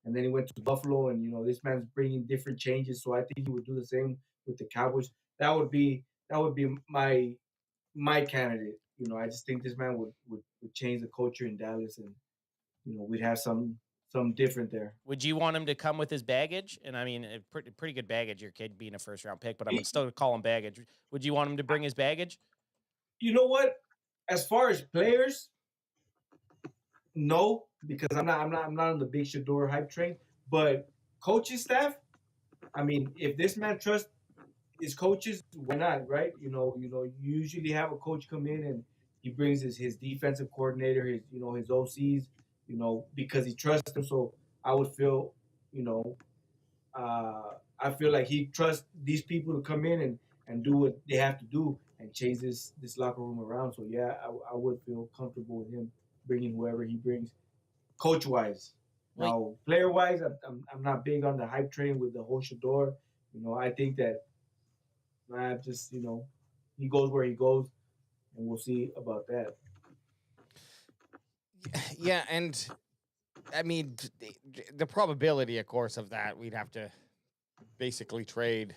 and then he went to Buffalo, and this man's bringing different changes. So I think he would do the same with the Cowboys. That would be my candidate. I just think this man would change the culture in Dallas, and we'd have some different there. Would you want him to come with his baggage? And I mean, a pretty good baggage, your kid being a first-round pick, but I'm still call him baggage. Would you want him to bring his baggage? You know what? As far as players, no. because I'm not on the big Shador hype train. But coaching staff, I mean, if this man trusts his coaches, why not, right? You usually have a coach come in and he brings his defensive coordinator, his OCs, because he trusts them. So I would feel, I feel like he trusts these people to come in and do what they have to do and change this locker room around. So yeah, I would feel comfortable with him bringing whoever he brings, coach wise. Now, player wise, I'm not big on the hype train with the whole Shador. I think that just he goes where he goes, and we'll see about that. Yeah, and I mean the probability, of course, of that we'd have to basically trade.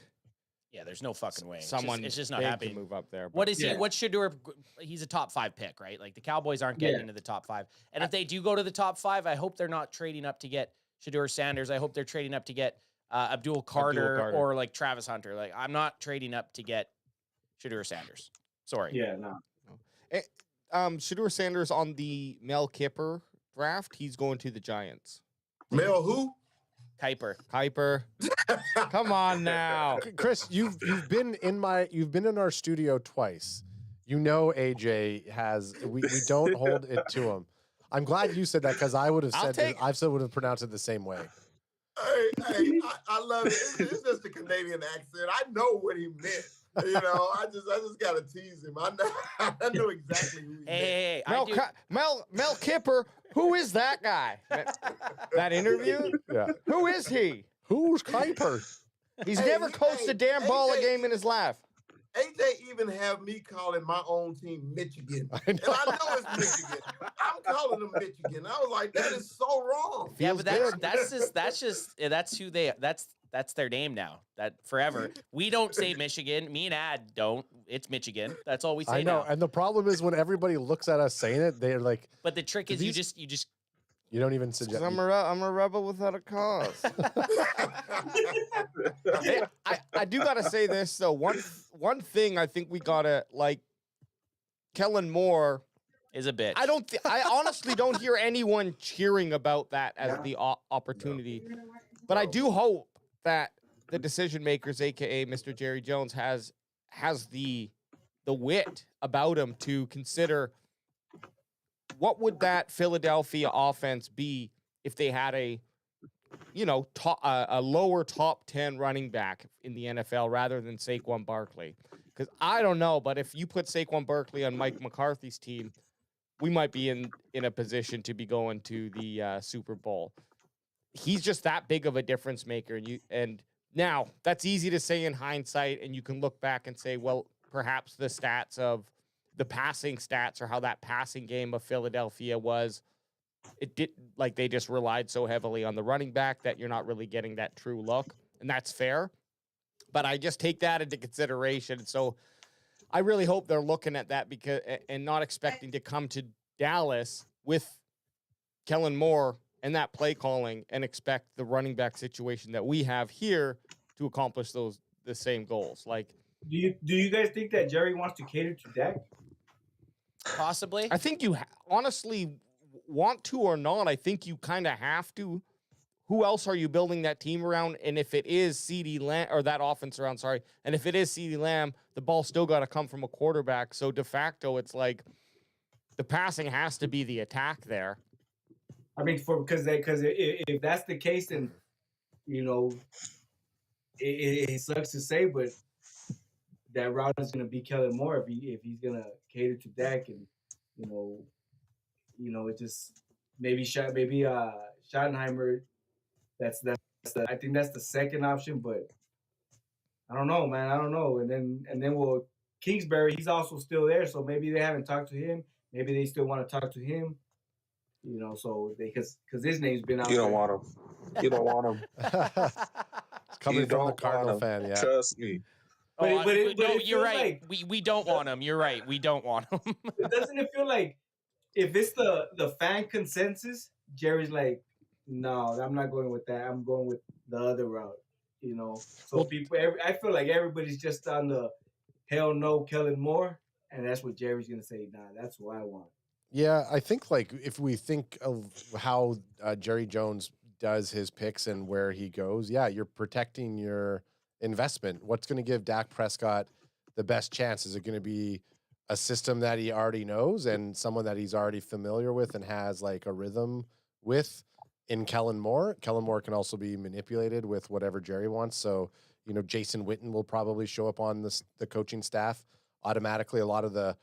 Yeah, there's no fucking way. Someone it's just not big happening. to move up there. What is he? What Shador? He's a top 5 pick, right? Like the Cowboys aren't getting into the top 5. And if they do go to the top 5, I hope they're not trading up to get Shador Sanders. I hope they're trading up to get Abdul Carter or like Travis Hunter. Like I'm not trading up to get Shador Sanders. Sorry. Yeah, no. Shador Sanders on the Mel Kiper draft. He's going to the Giants. Mel who? Kiper. Come on now, Chris. You've been in our studio twice. AJ has. We don't hold it to him. I'm glad you said that because I would have said would have pronounced it the same way. Hey, I love it. It's just a Canadian accent. I know what he meant. I just gotta tease him. I know exactly who he Hey, Mel Kiper. Who is that guy? That interview? Yeah. Who is he? Who's Kiper? He's never coached a damn ball game in his life. AJ even have me calling my own team Michigan. And I know it's Michigan. I'm calling them Michigan. I was like, that is so wrong. Yeah, but that's their name now. That forever. We don't say Michigan. Me and Ad don't. It's Michigan. That's all we say. I know. Now. And the problem is when everybody looks at us saying it, they're like. But the trick is you don't even suggest. I'm a rebel without a cause. I do gotta say this though. One thing I think we gotta like. Kellen Moore is a bitch. I honestly don't hear anyone cheering about that as the opportunity, but I do hope that the decision makers, aka Mr. Jerry Jones, has the wit about him to consider what would that Philadelphia offense be if they had a lower top 10 running back in the NFL rather than Saquon Barkley. Because I don't know, but if you put Saquon Barkley on Mike McCarthy's team, we might be in a position to be going to the Super Bowl. He's just that big of a difference maker. And now that's easy to say in hindsight, and you can look back and say, well, perhaps the passing stats or how that passing game of Philadelphia was, they just relied so heavily on the running back that you're not really getting that true look. And that's fair. But I just take that into consideration. So I really hope they're looking at that and not expecting to come to Dallas with Kellen Moore and that play calling and expect the running back situation that we have here to accomplish the same goals. Like, do you guys think that Jerry wants to cater to Dak? Possibly. I think you honestly want to or not. I think you kind of have to. Who else are you building that team around? And if it is CeeDee Lamb, or that offense around, sorry, and if it is CeeDee Lamb, the ball still got to come from a quarterback. So de facto, it's like the passing has to be the attack there. I mean, because if that's the case, then it sucks to say, but that route is going to be Kellen Moore if he's going to cater to Dak, and it just maybe Schottenheimer. I think that's the second option, but I don't know, man. I don't know. And then Kingsbury, he's also still there, so maybe they haven't talked to him. Maybe they still want to talk to him. So because his name's been out. You don't want him. You don't want him. It's coming from the Cardinal fan, yeah. Trust me. But you're right. We don't want him. You're right. We don't want him. Doesn't it feel like if it's the fan consensus, Jerry's like, no, I'm not going with that. I'm going with the other route. So I feel like everybody's just on the hell no Kellen Moore, and that's what Jerry's gonna say. Nah, that's what I want. Yeah, I think like if we think of how Jerry Jones does his picks and where he goes, yeah, you're protecting your investment. What's going to give Dak Prescott the best chance? Is it going to be a system that he already knows and someone that he's already familiar with and has like a rhythm with in Kellen Moore? Kellen Moore can also be manipulated with whatever Jerry wants. So, you know, Jason Witten will probably show up on the coaching staff automatically. A lot of the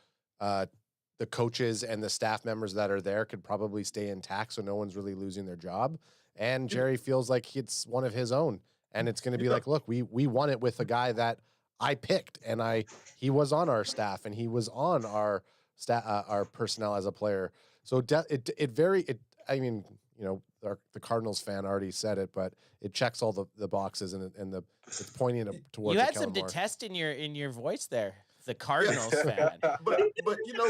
coaches and the staff members that are there could probably stay intact, so no one's really losing their job. And Jerry feels like it's one of his own, and it's going to be like, look, we won it with a guy that I picked, and he was on our staff, and he was on our personnel as a player. So I mean, you know, the Cardinals fan already said it, but it checks all the boxes, and it's pointing towards. You had some detest in your voice there. The Cardinals fan. But you know,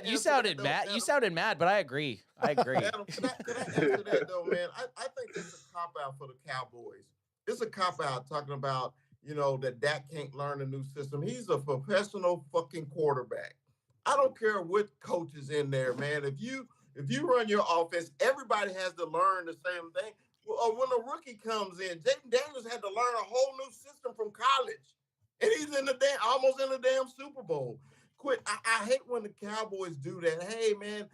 you sounded mad. You sounded mad, but I agree. Adam, can I answer that though, man? I think it's a cop out for the Cowboys. It's a cop out talking about, you know, that Dak can't learn a new system. He's a professional fucking quarterback. I don't care what coach is in there, man. If you run your offense, everybody has to learn the same thing. Well, when a rookie comes in, Jaden Daniels had to learn a whole new system from college. And he's almost in the damn Super Bowl. I hate when the Cowboys do that. Hey, man,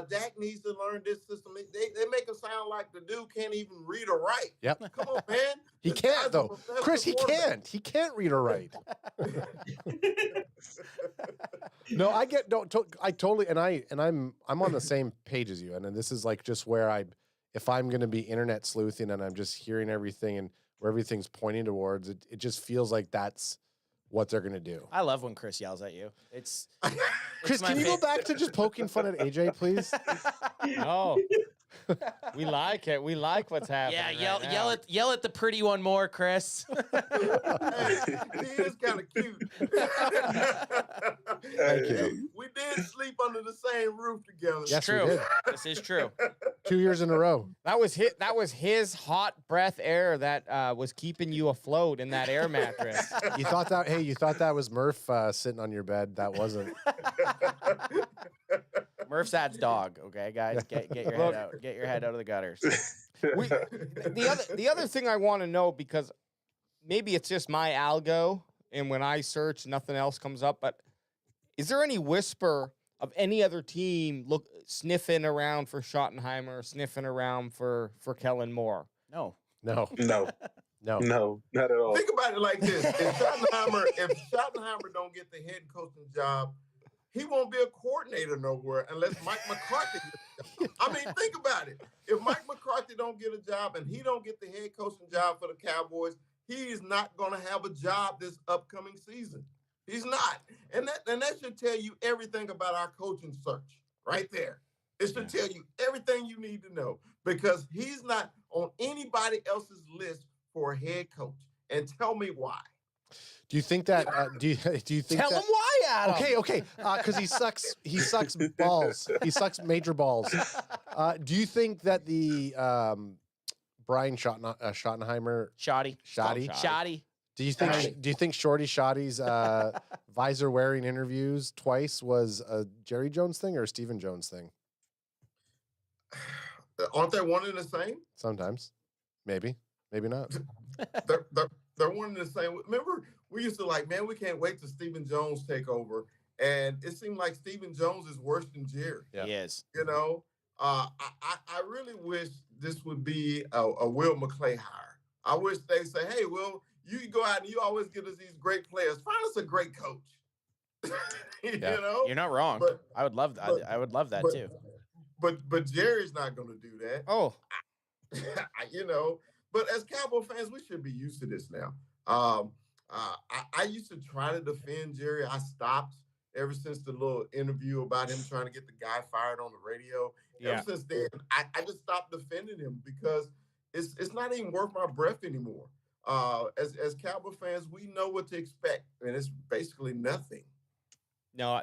Dak needs to learn this system. They make it sound like the dude can't even read or write. Yep. Come on, man. He can't though. Chris, he can't. He can't read or write. No, I totally, and I'm on the same page as you. And then this is like just where if I'm going to be internet sleuthing and I'm just hearing everything and where everything's pointing towards, it just feels like that's what they're going to do. I love when Chris yells at you. Chris, can you go back to just poking fun at AJ, please? No. We like it. We like what's happening. Yeah, yell at the pretty one more, Chris. Hey, he is kind of cute. Thank you. We did sleep under the same roof together. Yes, true. we did. This is true. 2 years in a row. That was his hot breath air that was keeping you afloat in that air mattress. You thought that was Murph sitting on your bed. That wasn't. Murph's dad's dog. Okay, guys, get your head out. Get your head out of the gutters. The other thing I want to know, because maybe it's just my algo, and when I search, nothing else comes up. But is there any whisper of any other team sniffing around for Schottenheimer, sniffing around for Kellen Moore? No, not at all. Think about it like this: if Schottenheimer don't get the head coaching job, he won't be a coordinator nowhere unless Mike McCarthy gets a job. I mean, think about it. If Mike McCarthy don't get a job and he don't get the head coaching job for the Cowboys, he's not going to have a job this upcoming season. He's not. And that should tell you everything about our coaching search right there. It should tell you everything you need to know, because he's not on anybody else's list for a head coach. And tell me why. Do you think that? Do you think? Tell him why, Adam. Okay. Because he sucks. He sucks balls. He sucks major balls. Do you think that the Brian Schottenheimer Shoddy? Do you think Shorty Shoddy's visor wearing interviews twice was a Jerry Jones thing or a Stephen Jones thing? Aren't they one and the same? Sometimes, maybe not. They're one and the same. Remember, we used to man, we can't wait till Stephen Jones take over, and it seemed like Stephen Jones is worse than Jerry. Yeah. He is. You know, I really wish this would be a Will McClay hire. I wish they say, hey, Will, you go out and you always give us these great players. Find us a great coach. You know, you're not wrong. I would love that. I would love that too. But Jerry's not going to do that. Oh, you know. But as Cowboy fans, we should be used to this now. I used to try to defend Jerry. I stopped ever since the little interview about him trying to get the guy fired on the radio. Yeah. Ever since then, I just stopped defending him because it's not even worth my breath anymore. As Cowboy fans, we know what to expect, and it's basically nothing. No,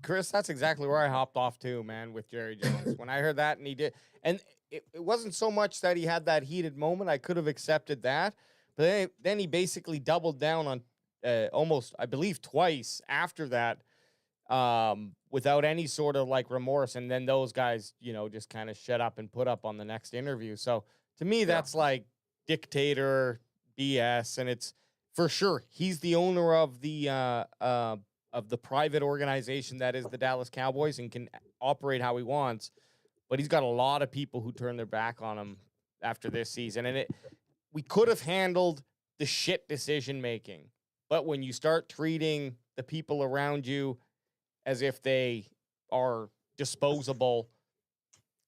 Chris, that's exactly where I hopped off too, man, with Jerry Jones. When I heard that, and he did, and it wasn't so much that he had that heated moment. I could have accepted that, but then he basically doubled down on almost, I believe, twice after that, without any sort of like remorse. And then those guys, you know, just kind of shut up and put up on the next interview. So to me, that's like dictator BS. And it's for sure, he's the owner of the private organization that is the Dallas Cowboys and can operate how he wants. But he's got a lot of people who turn their back on him after this season. And we could have handled the shit decision making. But when you start treating the people around you as if they are disposable,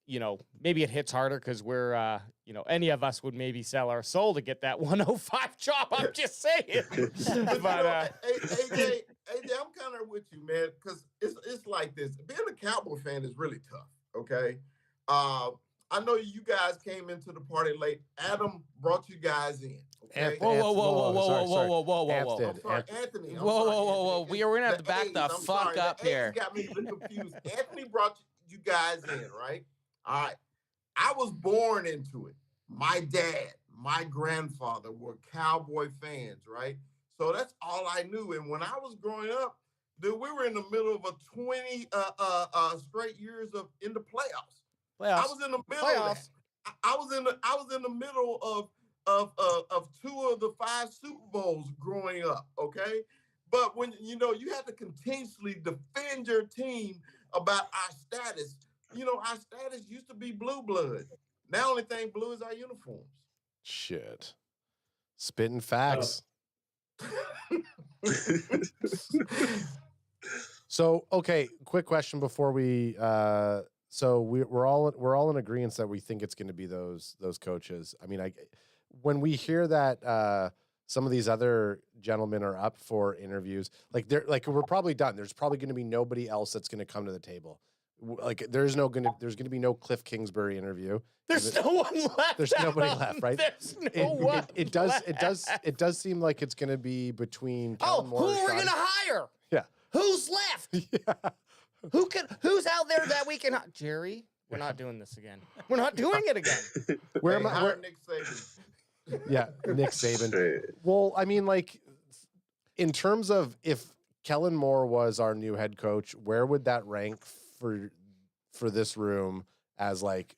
you know, maybe it hits harder because we're, you know, any of us would maybe sell our soul to get that 105 job. I'm just saying. But, AJ, I'm kind of with you, man, because it's like this. Being a Cowboy fan is really tough, okay? I know you guys came into the party late. Adam brought you guys in. Okay? Whoa. I'm sorry, Anthony. Whoa. We are going to have to back the fuck up here. Got me a bit confused. Anthony brought you guys in, right? All right. I was born into it. My dad, my grandfather were Cowboy fans, right? So that's all I knew. And when I was growing up, dude, we were in the middle of a 20 straight years in the playoffs. I was in the middle of that. I was in the middle of 2 of the 5 Super Bowls growing up, okay? But when you know you have to continuously defend your team about our status. You know, our status used to be blue blood. Now only thing blue is our uniforms. Shit. Spitting facts. So, okay, quick question before we so we're all in agreement that we think it's going to be those coaches. I mean, when we hear that some of these other gentlemen are up for interviews, like we're probably done. There's probably going to be nobody else that's going to come to the table. Like there's going to be no Cliff Kingsbury interview. There's no one left. There's nobody left, right? There's no one. It does seem like it's going to be between. Kellen Moore, who are we going to hire? Yeah. Who's left? Yeah. Who's out there that we can? Jerry, we're not doing this again. We're not doing it again. Where am I? Nick Saban. Yeah, Nick Saban. Well, I mean, like, in terms of if Kellen Moore was our new head coach, where would that rank for this room as, like,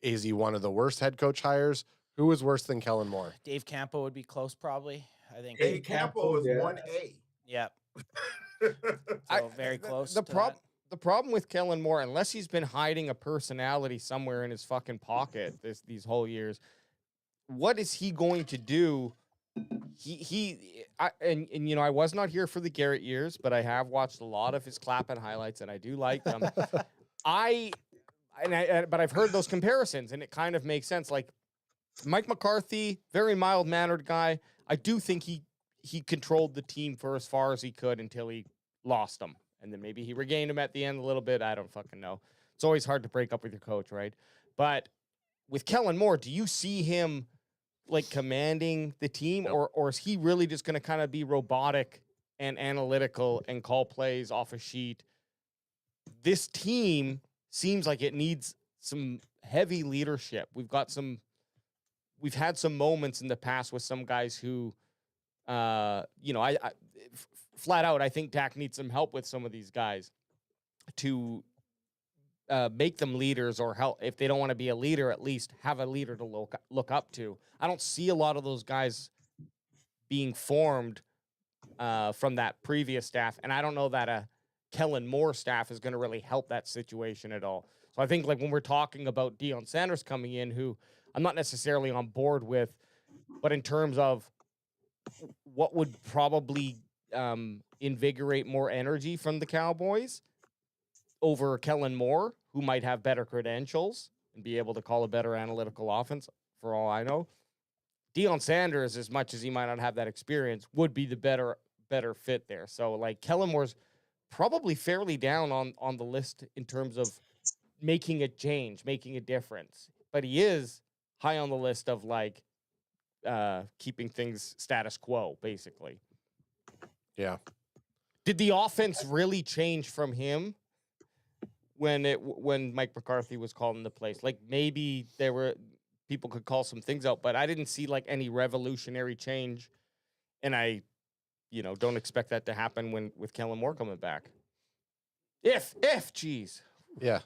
is he one of the worst head coach hires? Who is worse than Kellen Moore? Dave Campo would be close, probably. I think. Dave Campo is 1A. Yep. So very close. The problem with Kellen Moore, unless he's been hiding a personality somewhere in his fucking pocket these whole years, what is he going to do? And you know, I was not here for the Garrett years, but I have watched a lot of his clapping highlights, and I do like them. But I've heard those comparisons, and it kind of makes sense. Like Mike McCarthy, very mild-mannered guy. I do think he controlled the team for as far as he could until he lost them. And then maybe he regained him at the end a little bit. I don't fucking know. It's always hard to break up with your coach, right? But with Kellen Moore, do you see him like commanding the team, or is he really just going to kind of be robotic and analytical and call plays off a sheet? This team seems like it needs some heavy leadership. We've had some moments in the past with some guys who, you know, I flat out, I think Dak needs some help with some of these guys to make them leaders, or help if they don't want to be a leader, at least have a leader to look up to. I don't see a lot of those guys being formed from that previous staff, and I don't know that a Kellen Moore staff is going to really help that situation at all. So I think like when we're talking about Deion Sanders coming in, who I'm not necessarily on board with, but in terms of what would probably invigorate more energy from the Cowboys over Kellen Moore, who might have better credentials and be able to call a better analytical offense, for all I know. Deion Sanders, as much as he might not have that experience, would be the better fit there. So, like, Kellen Moore's probably fairly down on the list in terms of making a change, making a difference. But he is high on the list of, like, keeping things status quo, basically. Yeah. Did the offense really change from him when Mike McCarthy was calling the plays? Like, maybe people could call some things out, but I didn't see like any revolutionary change, and I, don't expect that to happen with Kellen Moore coming back. Geez. Yeah.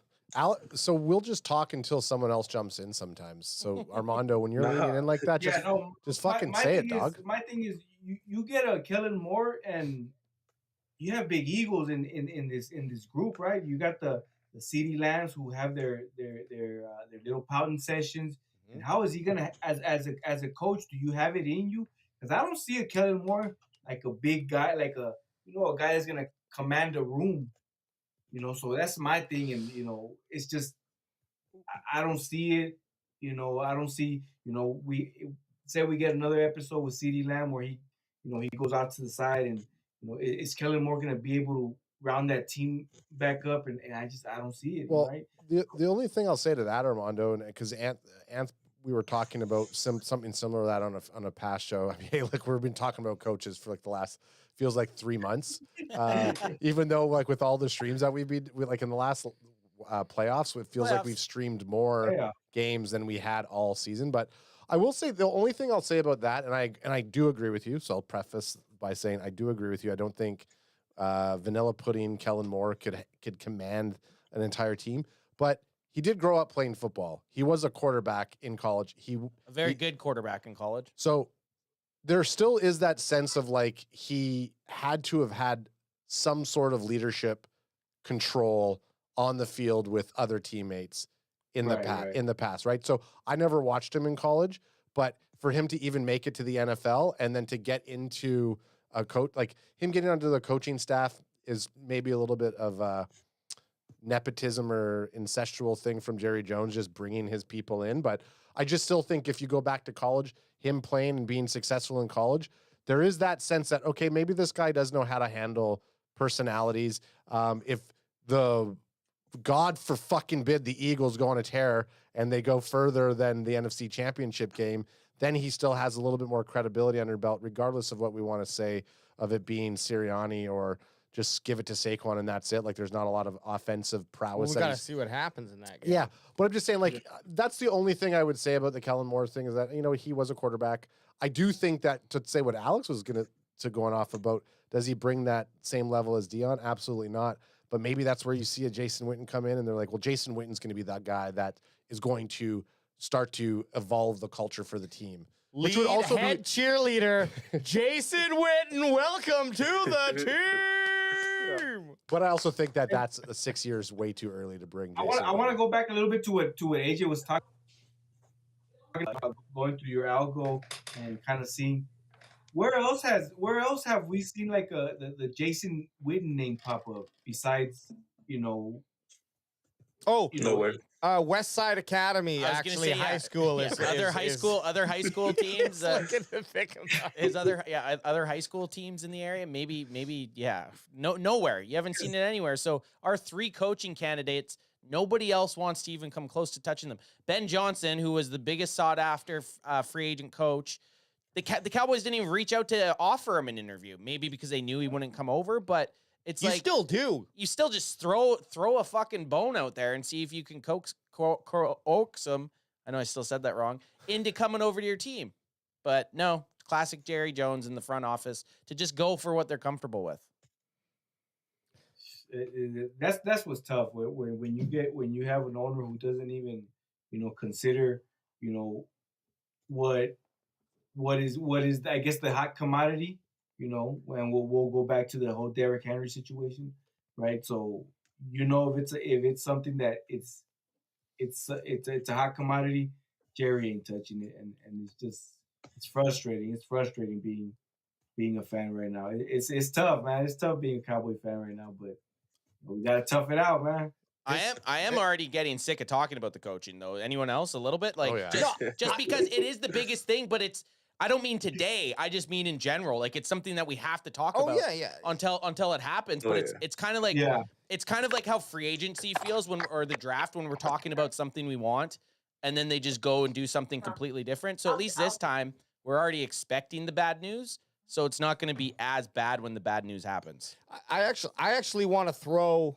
So we'll just talk until someone else jumps in sometimes. So Armando, when you're leaning in like that, just fucking say it, dog. My thing is, you get a Kellen Moore, and you have big egos in this group, right? You got the CeeDee Lambs who have their little pouting sessions. And how is he gonna, as a coach, do you have it in you? Because I don't see a Kellen Moore like a big guy, like a guy that's gonna command a room. So that's my thing, and it's just I don't see it. I don't see. We say we get another episode with CeeDee Lamb where he goes out to the side, and is Kellen Moore gonna be able to round that team back up? And I don't see it. Well, right? the only thing I'll say to that, Armando, and because we were talking about something similar to that on a past show. I mean, hey, look, we've been talking about coaches for like the last feels like 3 months. Even though like with all the streams that we've been like in the last playoffs, it feels like we've streamed more games than we had all season. But I will say the only thing I'll say about that, and I do agree with you. So I'll preface by saying I do agree with you. I don't think vanilla pudding Kellen Moore could command an entire team, but he did grow up playing football. He was a quarterback in college. A very good quarterback in college. So there still is that sense of like he had to have had some sort of leadership control on the field with other teammates in the past, right? So I never watched him in college, but for him to even make it to the NFL and then to get into a coach, like him getting onto the coaching staff is maybe a little bit of a nepotism or incestual thing from Jerry Jones, just bringing his people in. But I just still think if you go back to college, him playing and being successful in college, there is that sense that, okay, maybe this guy does know how to handle personalities. If God for fucking bid the Eagles go on a tear and they go further than the NFC Championship game, then he still has a little bit more credibility under belt, regardless of what we want to say of it being Sirianni or just give it to Saquon and that's it. Like there's not a lot of offensive prowess. Well, we got to see what happens in that game. Yeah, but I'm just saying, like, that's the only thing I would say about the Kellen Moore thing is that, he was a quarterback. I do think that to say what Alex was going off about, does he bring that same level as Dion? Absolutely not. But maybe that's where you see a Jason Witten come in and they're like, well, Jason Witten's going to be that guy that is going to start to evolve the culture for the team. Which would also head cheerleader, Jason Witten, welcome to the team. But I also think that that's 6 years way too early to bring Jason. I want to go back a little bit to what AJ was talking about, going through your algo and kind of seeing where else have we seen like the Jason Witten name pop up besides nowhere. West Side Academy, actually, high school is other high school teams. His other high school teams in the area. Maybe nowhere. You haven't seen it anywhere. So our 3 coaching candidates, nobody else wants to even come close to touching them. Ben Johnson, who was the biggest sought after free agent coach, the Cowboys didn't even reach out to offer him an interview. Maybe because they knew he wouldn't come over, but. You still do. You still just throw a fucking bone out there and see if you can coax them. I know I still said that wrong. Into coming over to your team, but no, classic Jerry Jones in the front office to just go for what they're comfortable with. That's what's tough when you have an owner who doesn't even consider what is I guess the hot commodity. And we'll go back to the whole Derrick Henry situation, right? So if it's something that it's a hot commodity, Jerry ain't touching it, and it's frustrating. It's frustrating being a fan right now. It's tough, man. It's tough being a Cowboy fan right now, but we gotta tough it out, man. I am already getting sick of talking about the coaching though. Anyone else a little bit? Like just because it is the biggest thing, but I don't mean today. I just mean in general. Like it's something that we have to talk about. Until it happens. But it's kind of like it's kind of like how free agency feels or the draft when we're talking about something we want, and then they just go and do something completely different. So at least this time we're already expecting the bad news, so it's not going to be as bad when the bad news happens. I actually want to throw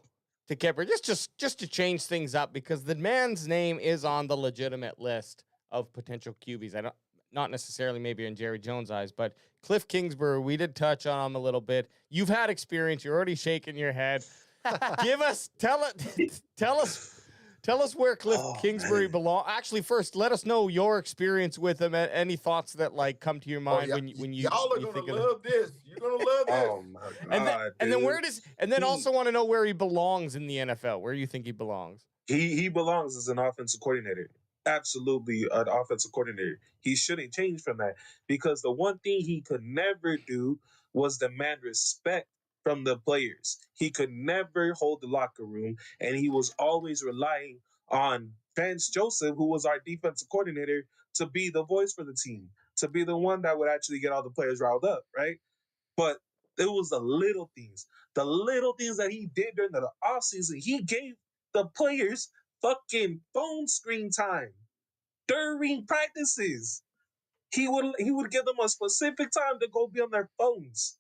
to Kipper just to change things up because the man's name is on the legitimate list of potential QBs. Not necessarily maybe in Jerry Jones' eyes, but Cliff Kingsbury, we did touch on him a little bit. You've had experience. You're already shaking your head. Tell us where Cliff Kingsbury belongs. Actually, first, let us know your experience with him. Any thoughts that like come to your mind when you y'all are gonna love this. You're gonna love this. Oh my god! And then where does also want to know where he belongs in the NFL. Where do you think he belongs? He belongs as an offensive coordinator. Absolutely an offensive coordinator. He shouldn't change from that because the one thing he could never do was demand respect from the players. He could never hold the locker room, and he was always relying on Vance Joseph, who was our defensive coordinator, to be the voice for the team, to be the one that would actually get all the players riled up, right? But it was the little things that he did during the offseason. He gave the players fucking phone screen time during practices. He would give them a specific time to go be on their phones.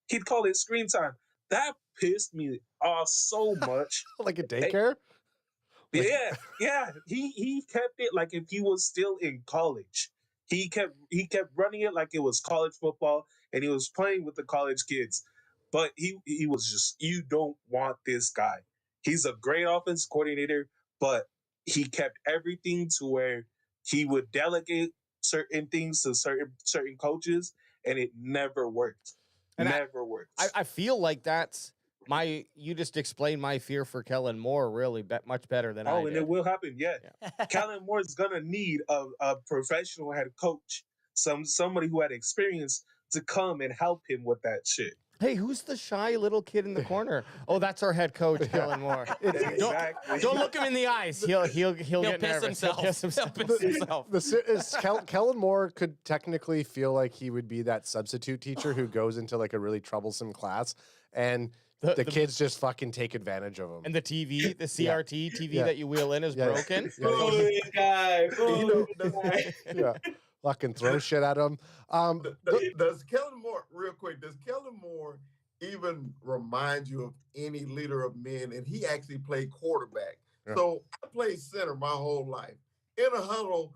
He'd call it screen time. That pissed me off so much. Like a daycare? Yeah. He kept it like if he was still in college. He kept running it like it was college football, and he was playing with the college kids. But he was just, you don't want this guy. He's a great offense coordinator, but he kept everything to where he would delegate certain things to certain coaches, and it never worked. Never worked. I feel like that's you just explained my fear for Kellen Moore really much better than I did. And it will happen, yeah. Kellen Moore is gonna need a professional head coach, somebody who had experience to come and help him with that shit. Hey, who's the shy little kid in the corner? Oh, that's our head coach, Kellen Moore. Exactly. Don't look him in the eyes. He'll get piss nervous. himself. He'll piss himself. Kellen Moore could technically feel like he would be that substitute teacher who goes into like a really troublesome class, and the kids just fucking take advantage of him. And the TV, the CRT TV that you wheel in is broken. Yeah. Fucking throw shit at him. Does Kellen Moore, real quick, does Kellen Moore even remind you of any leader of men? And he actually played quarterback. Yeah. So I played center my whole life. In a huddle,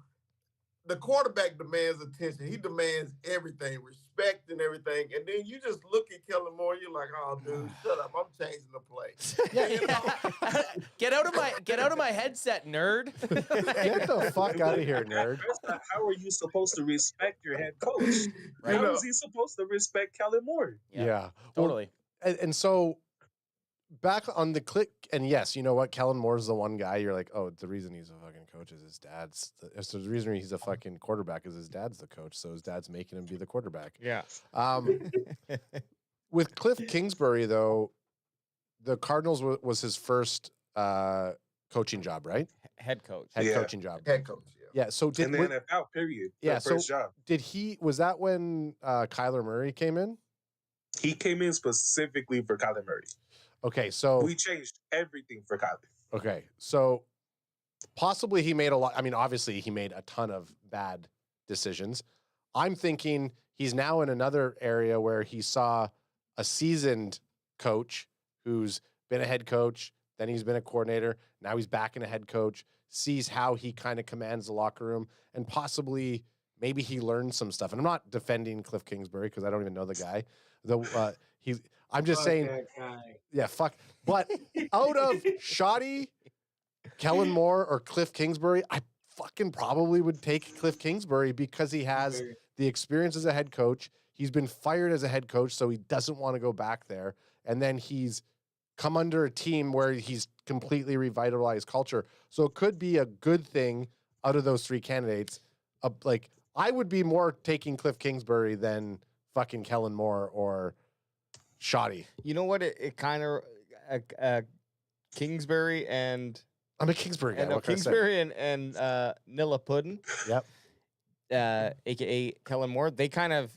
the quarterback demands attention. He demands everything, respect and everything. And then you just look at Kellen Moore, you're like, oh, dude, shut up. I'm changing the play. Get out of my headset, nerd. Get the fuck out of here, nerd. How are you supposed to respect your head coach? Right? How is he supposed to respect Kellen Moore? Yeah. Totally. Well, and so back on the click, and yes, you know what? Kellen Moore's the one guy you're like, oh, the reason he's a fucking coach is his dad's. So the reason he's a fucking quarterback is his dad's the coach, so his dad's making him be the quarterback. Yeah. With Cliff Kingsbury, though, the Cardinals was his first coaching job, right? Head coach. Head coaching job. Head coach, yeah. Yeah, so in the NFL, period. Yeah, first job. Was that when Kyler Murray came in? He came in specifically for Kyler Murray. Okay, so we changed everything for Kyler. Okay, so possibly he made a lot. I mean, obviously he made a ton of bad decisions. I'm thinking he's now in another area where he saw a seasoned coach who's been a head coach, then he's been a coordinator, now he's back in a head coach, sees how he kind of commands the locker room, and possibly maybe he learned some stuff. And I'm not defending Cliff Kingsbury because I don't even know the guy. I'm just saying, yeah, fuck. But out of shoddy Kellen Moore or Cliff Kingsbury, I fucking probably would take Cliff Kingsbury because he has the experience as a head coach. He's been fired as a head coach, so he doesn't want to go back there. And then he's come under a team where he's completely revitalized culture. So it could be a good thing out of those three candidates. Like, I would be more taking Cliff Kingsbury than fucking Kellen Moore or Shoddy. You know what? It kind of Kingsbury and I'm a Kingsbury guy. And Kingsbury and Nilla Puddin. Yep. AKA Kellen Moore. They kind of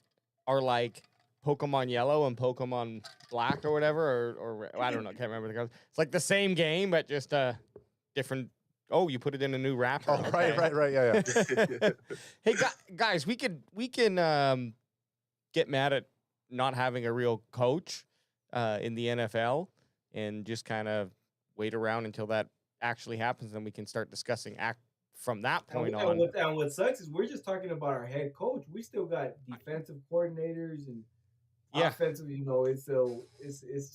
are like Pokemon Yellow and Pokemon Black or whatever, or I don't know. Can't remember the guys. It's like the same game, but just different. Oh, you put it in a new wrapper. Oh, okay. Right. Yeah. Hey, guys, we can get mad at not having a real coach in the NFL and just kind of wait around until that actually happens, and we can start discussing from that point on. And what sucks is we're just talking about our head coach. We still got defensive coordinators and offensive. You know, it's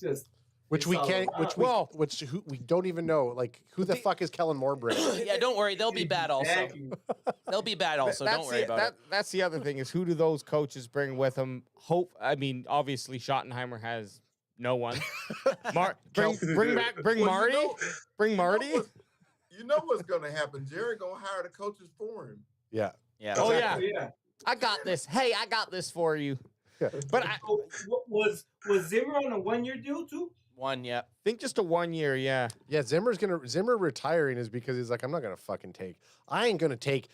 just Which we can't. Which we don't even know. Like, who the fuck is Kellen Moore-Bridge? Yeah, don't worry. They'll be bad also. They'll be bad also. Don't worry about it. That's the other thing is who do those coaches bring with them? I mean, obviously Schottenheimer has no one. Bring Marty. Bring Marty. You know what's going to happen? Jerry going to hire the coaches for him. Yeah. Yeah. Oh yeah. I got this. Hey, I got this for you. Yeah. But was Zimmer on a 1-year deal too? One, yeah. I think just a 1 year, yeah. Yeah, Zimmer retiring is because he's like, I'm not gonna fucking take. I ain't gonna take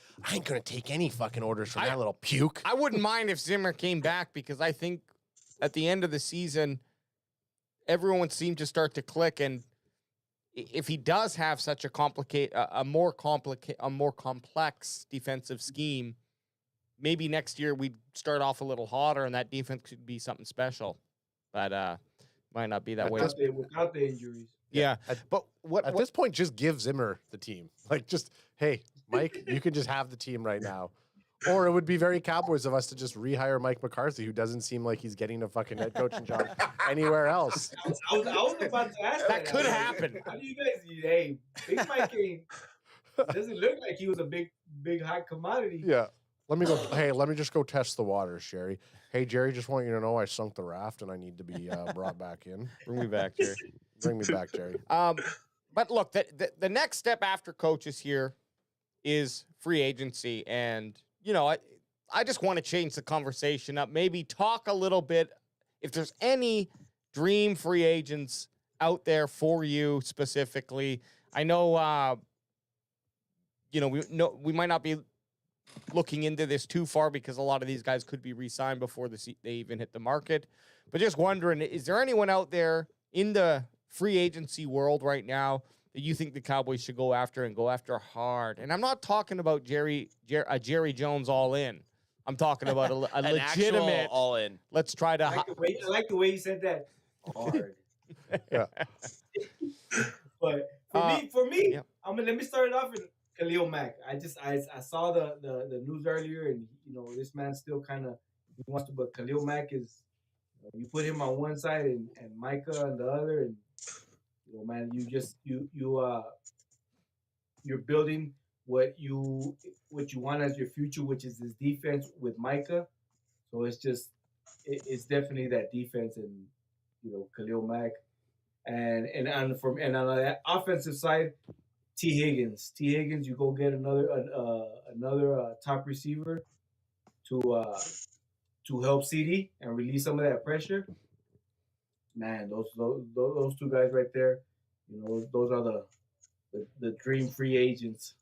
any fucking orders from that little puke. I wouldn't mind if Zimmer came back because I think at the end of the season, everyone seemed to start to click, and if he does have such a more complex defensive scheme, maybe next year we'd start off a little hotter, and that defense could be something special. But might not be that way. Without the injuries. Yeah. But at this point, just give Zimmer the team. Like, just, hey, Mike, you can just have the team right now. Or it would be very Cowboys of us to just rehire Mike McCarthy, who doesn't seem like he's getting a fucking head coaching job anywhere else. I was about to ask that could happen. How do you guys? Hey, Big Mike doesn't look like he was a big hot commodity. Yeah. Let me just go test the waters, Sherry. Hey, Jerry, just want you to know I sunk the raft and I need to be brought back in. Bring me back, Jerry. Bring me back, Jerry. But look, the next step after coaches here is free agency. And, you know, I just want to change the conversation up. Maybe talk a little bit, if there's any dream free agents out there for you specifically. I know, we might not be looking into this too far because a lot of these guys could be re-signed before they even hit the market. But just wondering, is there anyone out there in the free agency world right now that you think the Cowboys should go after and go after hard? And I'm not talking about Jerry Jones all in. I'm talking about a legitimate all in. Let's try to. I like the way you said that. Hard. Yeah. But for me, yeah. Let me start it off in Khalil Mack. I saw the news earlier, and this man still kind of wants to, but Khalil Mack is, you put him on one side and Micah on the other, and man, you're building what you want as your future, which is this defense with Micah. So it's definitely that defense and Khalil Mack, and on the offensive side, T. Higgins, you go get another top receiver to help CD and release some of that pressure. Man, those two guys right there, those are the dream free agents.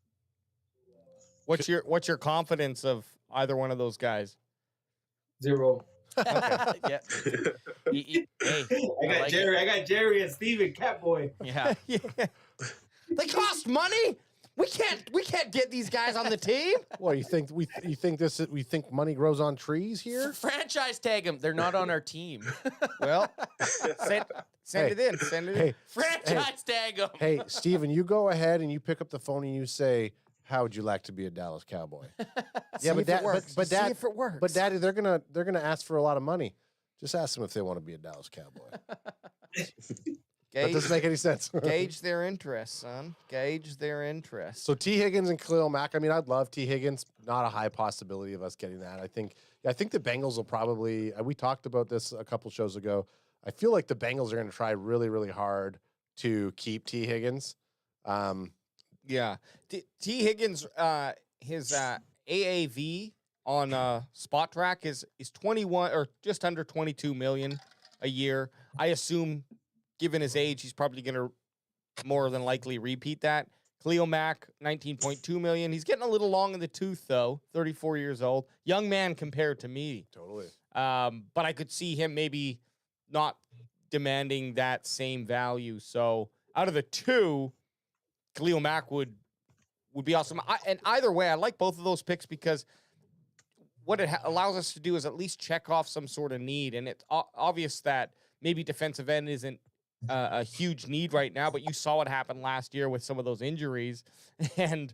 What's your confidence of either one of those guys? 0. Okay. Yeah. I got Jerry and Steven Catboy. Yeah. Yeah. They cost money. We can't get these guys on the team. Well, you think we think money grows on trees here? Franchise tag them. They're not on our team. Well, send it in. Send it in. Franchise tag them. Hey, Steven, you go ahead and you pick up the phone and you say, "How would you like to be a Dallas Cowboy?" Yeah, but if it works. But Daddy, they're gonna ask for a lot of money. Just ask them if they want to be a Dallas Cowboy. That doesn't make any sense. Gauge their interest, son. Gauge their interest. So T. Higgins and Khalil Mack. I mean, I'd love T. Higgins. Not a high possibility of us getting that. I think the Bengals will probably. We talked about this a couple shows ago. I feel like the Bengals are going to try really, really hard to keep T. Higgins. Yeah, T. Higgins. His AAV on Spot Track is 21 or just under 22 million a year. I assume, given his age, he's probably going to more than likely repeat that. Khalil Mack, 19.2 million. He's getting a little long in the tooth, though. 34 years old. Young man compared to me. Totally. But I could see him maybe not demanding that same value. So out of the two, Khalil Mack would be awesome. And either way, I like both of those picks because what it allows us to do is at least check off some sort of need. And it's obvious that maybe defensive end isn't a huge need right now, but you saw what happened last year with some of those injuries, and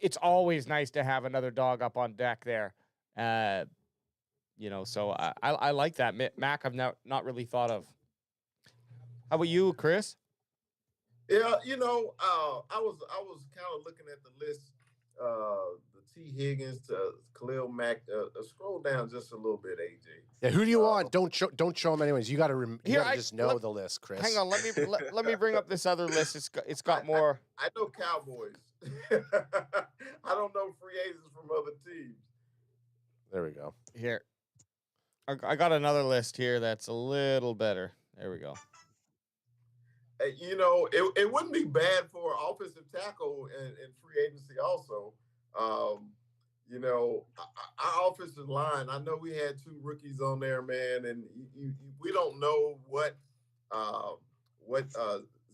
it's always nice to have another dog up on deck there. So I like that. Mac I've not really thought of. How about you, Chris? Yeah, I was kind of looking at the list, the T. Higgins to Khalil Mack. Scroll down just a little bit, AJ. Yeah, who do you want? Don't show them anyways. You got to just know the list, Chris. Hang on, let me bring up this other list. It's got more. I know Cowboys. I don't know free agents from other teams. There we go. Here, I got another list here that's a little better. There we go. It wouldn't be bad for offensive tackle in free agency also. Our offensive line, I know we had 2 rookies on there, man, and we don't know what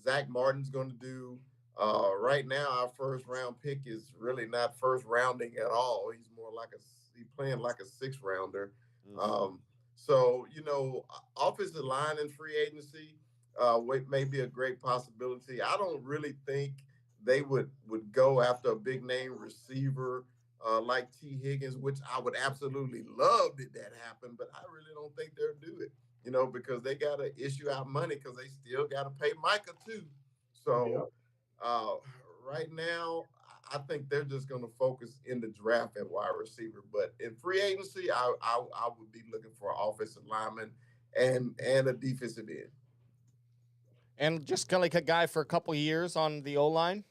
Zach Martin's going to do. Right now, our first round pick is really not first rounding at all. He's more like he's playing like a 6th rounder. Offensive line in free agency may be a great possibility. I don't really think they would go after a big name receiver like T. Higgins, which I would absolutely love did that happen, but I really don't think they'll do it, because they got to issue out money because they still got to pay Micah too. So right now, I think they're just going to focus in the draft at wide receiver. But in free agency, I would be looking for an offensive lineman and a defensive end. And just kind of like a guy for a couple of years on the O-line?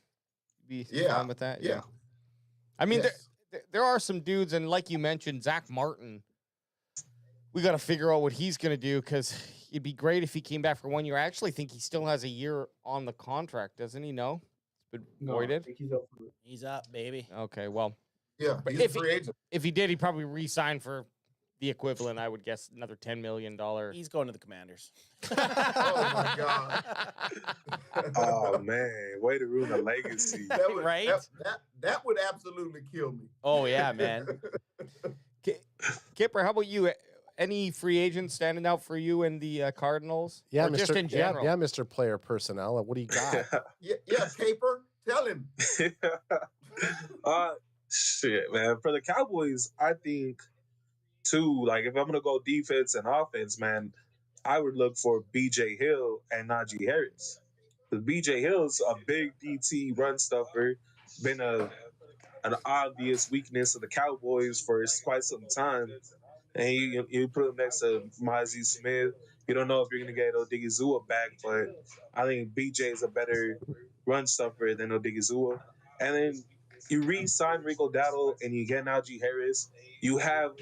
Be fine with that? Yeah. I mean, there are some dudes, and like you mentioned, Zach Martin, we got to figure out what he's going to do because it'd be great if he came back for 1 year. I actually think he still has a year on the contract, doesn't he? No? It's been voided? I think he's up for it. He's up, baby. Okay, well. Yeah, but he's a free agent. If he did, he'd probably re-sign for the equivalent, I would guess, another $10 million. He's going to the Commanders. Oh, my God. Oh, man. Way to ruin the legacy. Right? That would absolutely kill me. Oh, yeah, man. Kipper, how about you? Any free agents standing out for you in the Cardinals? Yeah, or just in general? Yeah, Mr. Player Personnel. What do you got? yeah, Caper, tell him. Shit, man. For the Cowboys, I think, too, like, if I'm going to go defense and offense, man, I would look for B.J. Hill and Najee Harris. Because B.J. Hill's a big DT run stuffer, been an obvious weakness of the Cowboys for quite some time. And you put him next to Mozzie Smith. You don't know if you're going to get Odigizua back, but I think BJ is a better run stuffer than Odigizua. And then you re-sign Rico Dowdle and you get Najee Harris. You have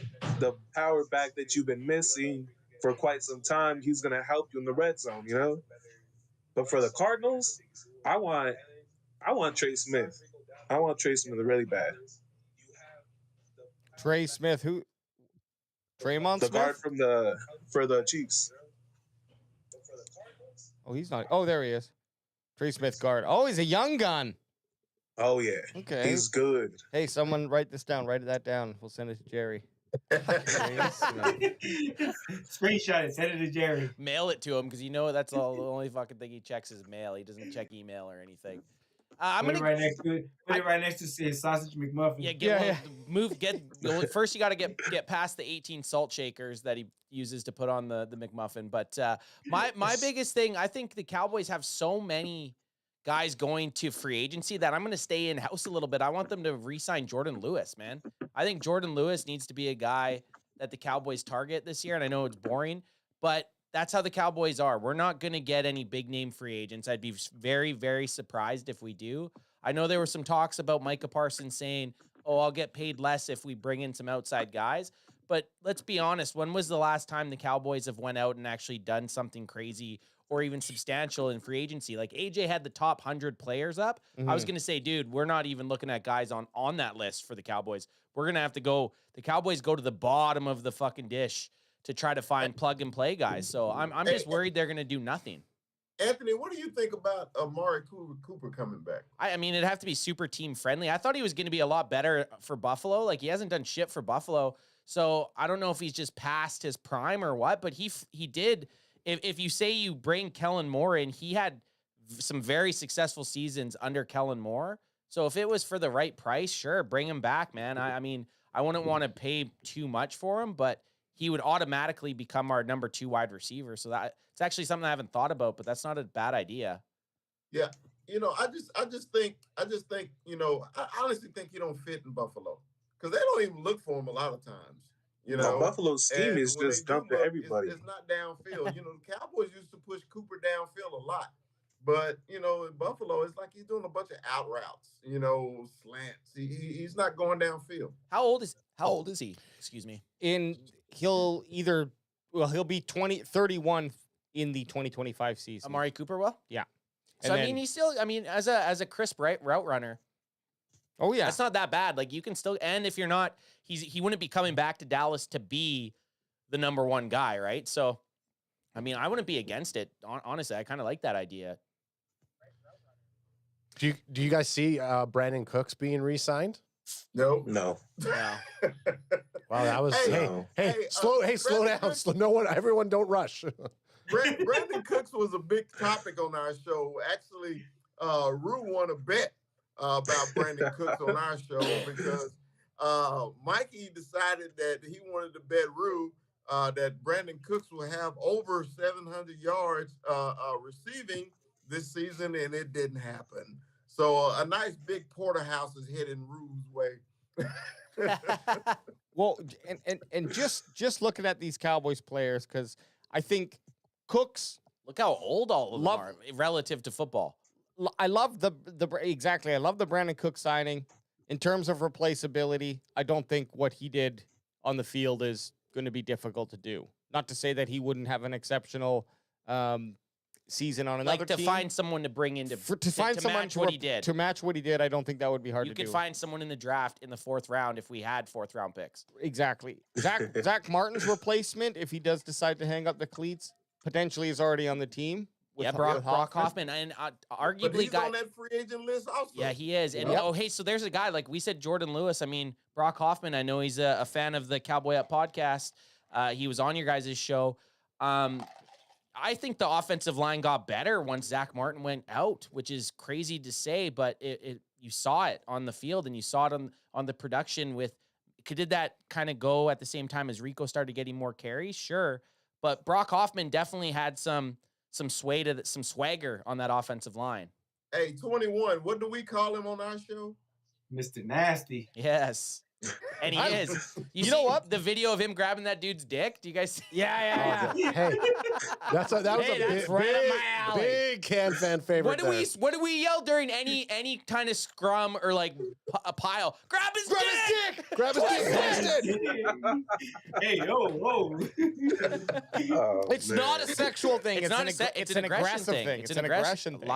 the power back that you've been missing for quite some time. He's going to help you in the red zone, But for the Cardinals, I want Trey Smith. I want Trey Smith really bad. Trey Smith, who? Draymond the Smith? guard for the Chiefs. Oh, he's not. Oh, there he is. Trey Smith guard. Oh, he's a young gun. Oh, yeah. Okay. He's good. Hey, someone write this down. Write that down. We'll send it to Jerry. Screenshot it. Send it to Jerry. Mail it to him because that's the only fucking thing he checks is mail. He doesn't check email or anything. Put it right next to his sausage McMuffin. Yeah, first you got to get past the 18 salt shakers that he uses to put on the McMuffin. But my biggest thing, I think the Cowboys have so many guys going to free agency that I'm going to stay in house a little bit. I want them to re-sign Jordan Lewis, man. I think Jordan Lewis needs to be a guy that the Cowboys target this year. And I know it's boring, but that's how the Cowboys are. We're not going to get any big name free agents. I'd be very, very surprised if we do. I know there were some talks about Micah Parsons saying, I'll get paid less if we bring in some outside guys. But let's be honest. When was the last time the Cowboys have went out and actually done something crazy or even substantial in free agency? Like AJ had the top 100 players up. Mm-hmm. I was going to say, dude, we're not even looking at guys on that list for the Cowboys. We're going to have to go. The Cowboys go to the bottom of the fucking dish to try to find plug and play guys. So I'm just worried they're going to do nothing. Anthony, what do you think about Amari Cooper coming back? I mean, it'd have to be super team friendly. I thought he was going to be a lot better for Buffalo. Like, he hasn't done shit for Buffalo. So I don't know if he's just past his prime or what, but he did. If you say you bring Kellen Moore in, he had some very successful seasons under Kellen Moore. So if it was for the right price, sure, bring him back, man. I mean, I wouldn't want to pay too much for him, but he would automatically become our number 2 wide receiver. So that it's actually something I haven't thought about, but that's not a bad idea. Yeah. I just think, I honestly think he don't fit in Buffalo because they don't even look for him a lot of times. Buffalo's scheme And is when just they do dump to look, everybody. it's not downfield. The Cowboys used to push Cooper downfield a lot. But, in Buffalo, it's like he's doing a bunch of out routes, slants. He's not going downfield. How old is he? Excuse me. He'll be 31 in the 2025 season. Amari Cooper will? Yeah. So, he's still, as a crisp route runner. Oh, yeah. That's not that bad. Like, you can still, and if you're not, he wouldn't be coming back to Dallas to be the number 1 guy, right? So, I wouldn't be against it. Honestly, I kind of like that idea. Do you guys see Brandon Cooks being re-signed? No. No. Yeah. Wow, that was slow down. Everyone don't rush. Brandon Cooks was a big topic on our show. Actually, Rue won a bet about Brandon Cooks on our show because Mikey decided that he wanted to bet Rue that Brandon Cooks will have over 700 yards receiving this season, and it didn't happen. So a nice big porterhouse is heading Rue's way. Well, and just looking at these Cowboys players, because I think Cooks. Look how old all of them are relative to football. I love I love the Brandon Cook signing. In terms of replaceability, I don't think what he did on the field is going to be difficult to do. Not to say that he wouldn't have an exceptional season on another team. To find someone to bring in to match what he did. To match what he did, I don't think that would be hard to do. You could find someone in the draft in the 4th round if we had 4th round picks. Exactly. Zach Martin's replacement, if he does decide to hang up the cleats, potentially is already on the team. Yeah, Brock Hoffman, and arguably but he's on that free agent list also. Yeah, he is. And so there's a guy, like we said, Jordan Lewis. Brock Hoffman, I know he's a fan of the Cowboy Up podcast. He was on your guys' show. I think the offensive line got better once Zach Martin went out, which is crazy to say, but you saw it on the field and you saw it on the production with. Did that kind of go at the same time as Rico started getting more carries? Sure. But Brock Hoffman definitely had some swagger on that offensive line. Hey, 21, what do we call him on our show? Mr. Nasty. Yes. And he is. You know what? The video of him grabbing that dude's dick? Do you guys see? Yeah. Hey, that was a big CanFan favorite. What do we yell during any kind of scrum or like a pile? Grab his dick! Grab his dick! Hey, whoa. It's not a sexual thing. It's an aggressive thing. It's an aggression thing.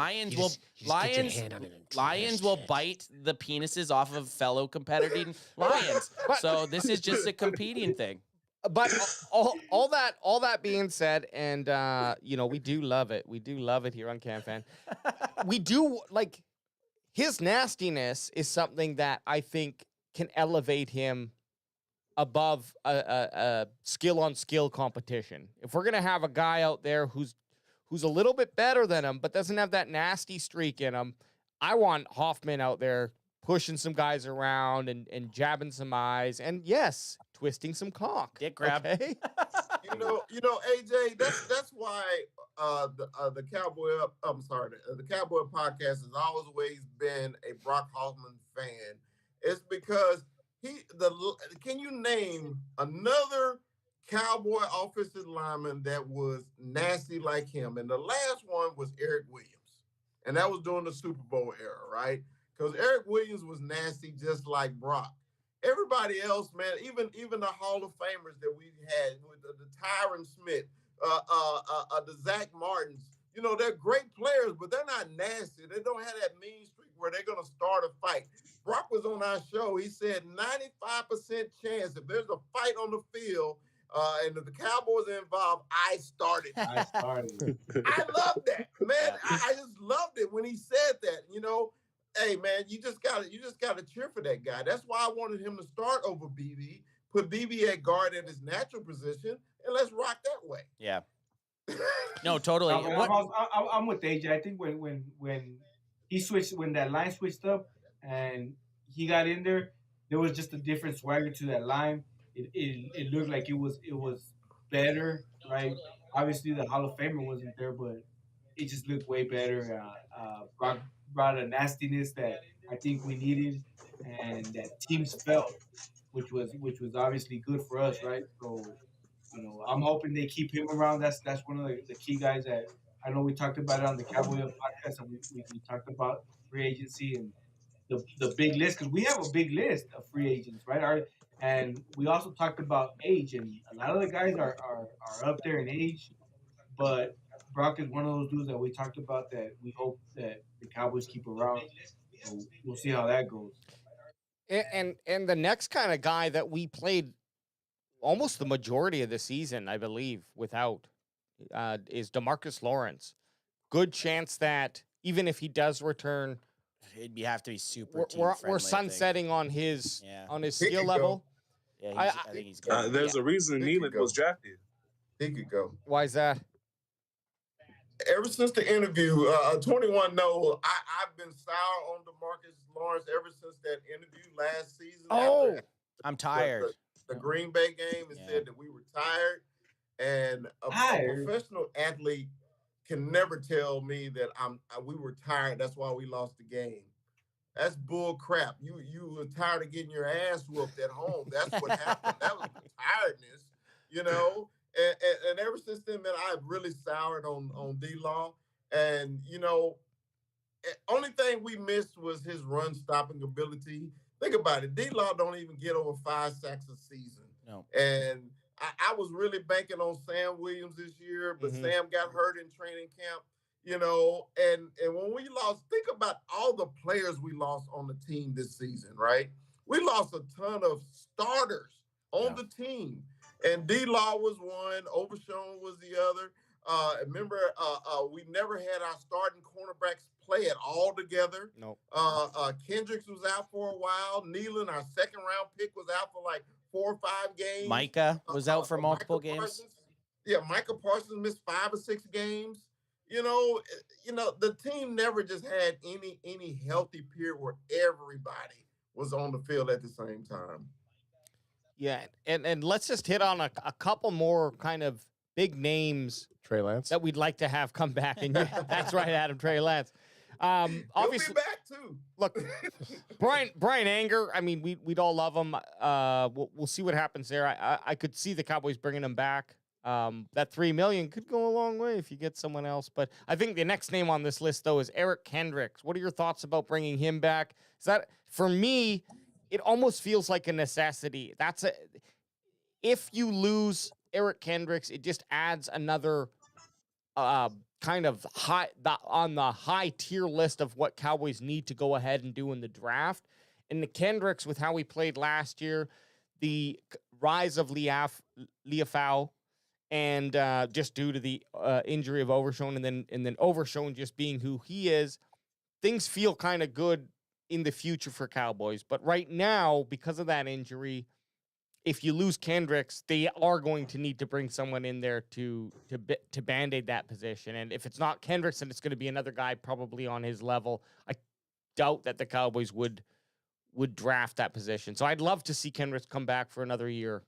Lions will bite the penises off of fellow competing lions. So this is just a competing thing. But all that being said, and we do love it. We do love it here on CanFan. We do like his nastiness is something that I think can elevate him above a skill on skill competition. If we're gonna have a guy out there who's a little bit better than him but doesn't have that nasty streak in him, I want Hoffman out there pushing some guys around and jabbing some eyes and yes, twisting some cock. Dick grab. Okay? AJ, that's why the Cowboy podcast has always been a Brock Hoffman fan. It's because can you name another Cowboy offensive lineman that was nasty like him? And the last one was Eric Williams. And that was during the Super Bowl era, right? Because Eric Williams was nasty just like Brock. Everybody else, man, even the Hall of Famers that we had, with the Tyron Smith, the Zach Martins, they're great players, but they're not nasty. They don't have that mean streak where they're going to start a fight. Brock was on our show. He said 95% chance if there's a fight on the field and if the Cowboys are involved, I started. I love that, man. I just loved it when he said that, Hey man, you just gotta cheer for that guy. That's why I wanted him to start over BB, put BB at guard at his natural position, and let's rock that way. Yeah. No, totally. I'm with AJ. I think when he switched, when that line switched up and he got in there was just a different swagger to that line. it looked like it was better, right? Obviously, the Hall of Famer wasn't there, but it just looked way better. Brock brought a nastiness that I think we needed, and that teams felt, which was obviously good for us, right? So, I'm hoping they keep him around. That's one of the key guys that I know we talked about it on the Cowboy podcast, and we talked about free agency and the big list, because we have a big list of free agents, right? And we also talked about age, and a lot of the guys are up there in age, but Brock is one of those dudes that we talked about that we hope that the Cowboys keep around. So we'll see how that goes. And the next kind of guy that we played almost the majority of the season, I believe, without is DeMarcus Lawrence. Good chance that even if he does return, it'd have to be super we're sunsetting on his skill level. Yeah, I think he's good. There's a reason Nealon was drafted. He could go. Why is that? Ever since the interview, 21 know I've been sour on DeMarcus Lawrence ever since that interview last season. Oh, I'm tired. The Green Bay game, it said that we were tired, and a professional athlete can never tell me that we were tired. That's why we lost the game. That's bull crap. You were tired of getting your ass whooped at home. That's what happened. That was tiredness, And ever since then, man, I've really soured on D-Law. And, only thing we missed was his run-stopping ability. Think about it. D-Law don't even get over 5 sacks a season. No. And I was really banking on Sam Williams this year, but Sam got hurt in training camp, and when we lost, think about all the players we lost on the team this season, right? We lost a ton of starters on the team. And D-Law was one, Overshown was the other. Remember, we never had our starting cornerbacks play at all together. No. Kendricks was out for a while. Nealon, our second-round pick, was out for like 4 or 5 games. Micah was out for multiple games. Micah Parsons missed 5 or 6 games. The team never just had any healthy period where everybody was on the field at the same time. Yeah, and let's just hit on a couple more kind of big names. Trey Lance. That we'd like to have come back. And that's right, Adam, Trey Lance. Obviously, he'll be back too. Look, Brian Anger, I mean, we'd all love him. We'll see what happens there. I could see the Cowboys bringing him back. That $3 million could go a long way if you get someone else. But I think the next name on this list, though, is Eric Kendricks. What are your thoughts about bringing him back? Is that, for me, it almost feels like a necessity. If you lose Eric Kendricks, it just adds another kind of on the high tier list of what Cowboys need to go ahead and do in the draft. And the Kendricks, with how he played last year, the rise of Liafau, and just due to the injury of Overshown, and then Overshown just being who he is, things feel kind of good in the future for Cowboys. But right now, because of that injury, if you lose Kendricks, they are going to need to bring someone in there to band-aid that position. And if it's not Kendricks, then it's going to be another guy probably on his level. I doubt that the Cowboys would draft that position. So I'd love to see Kendricks come back for another year.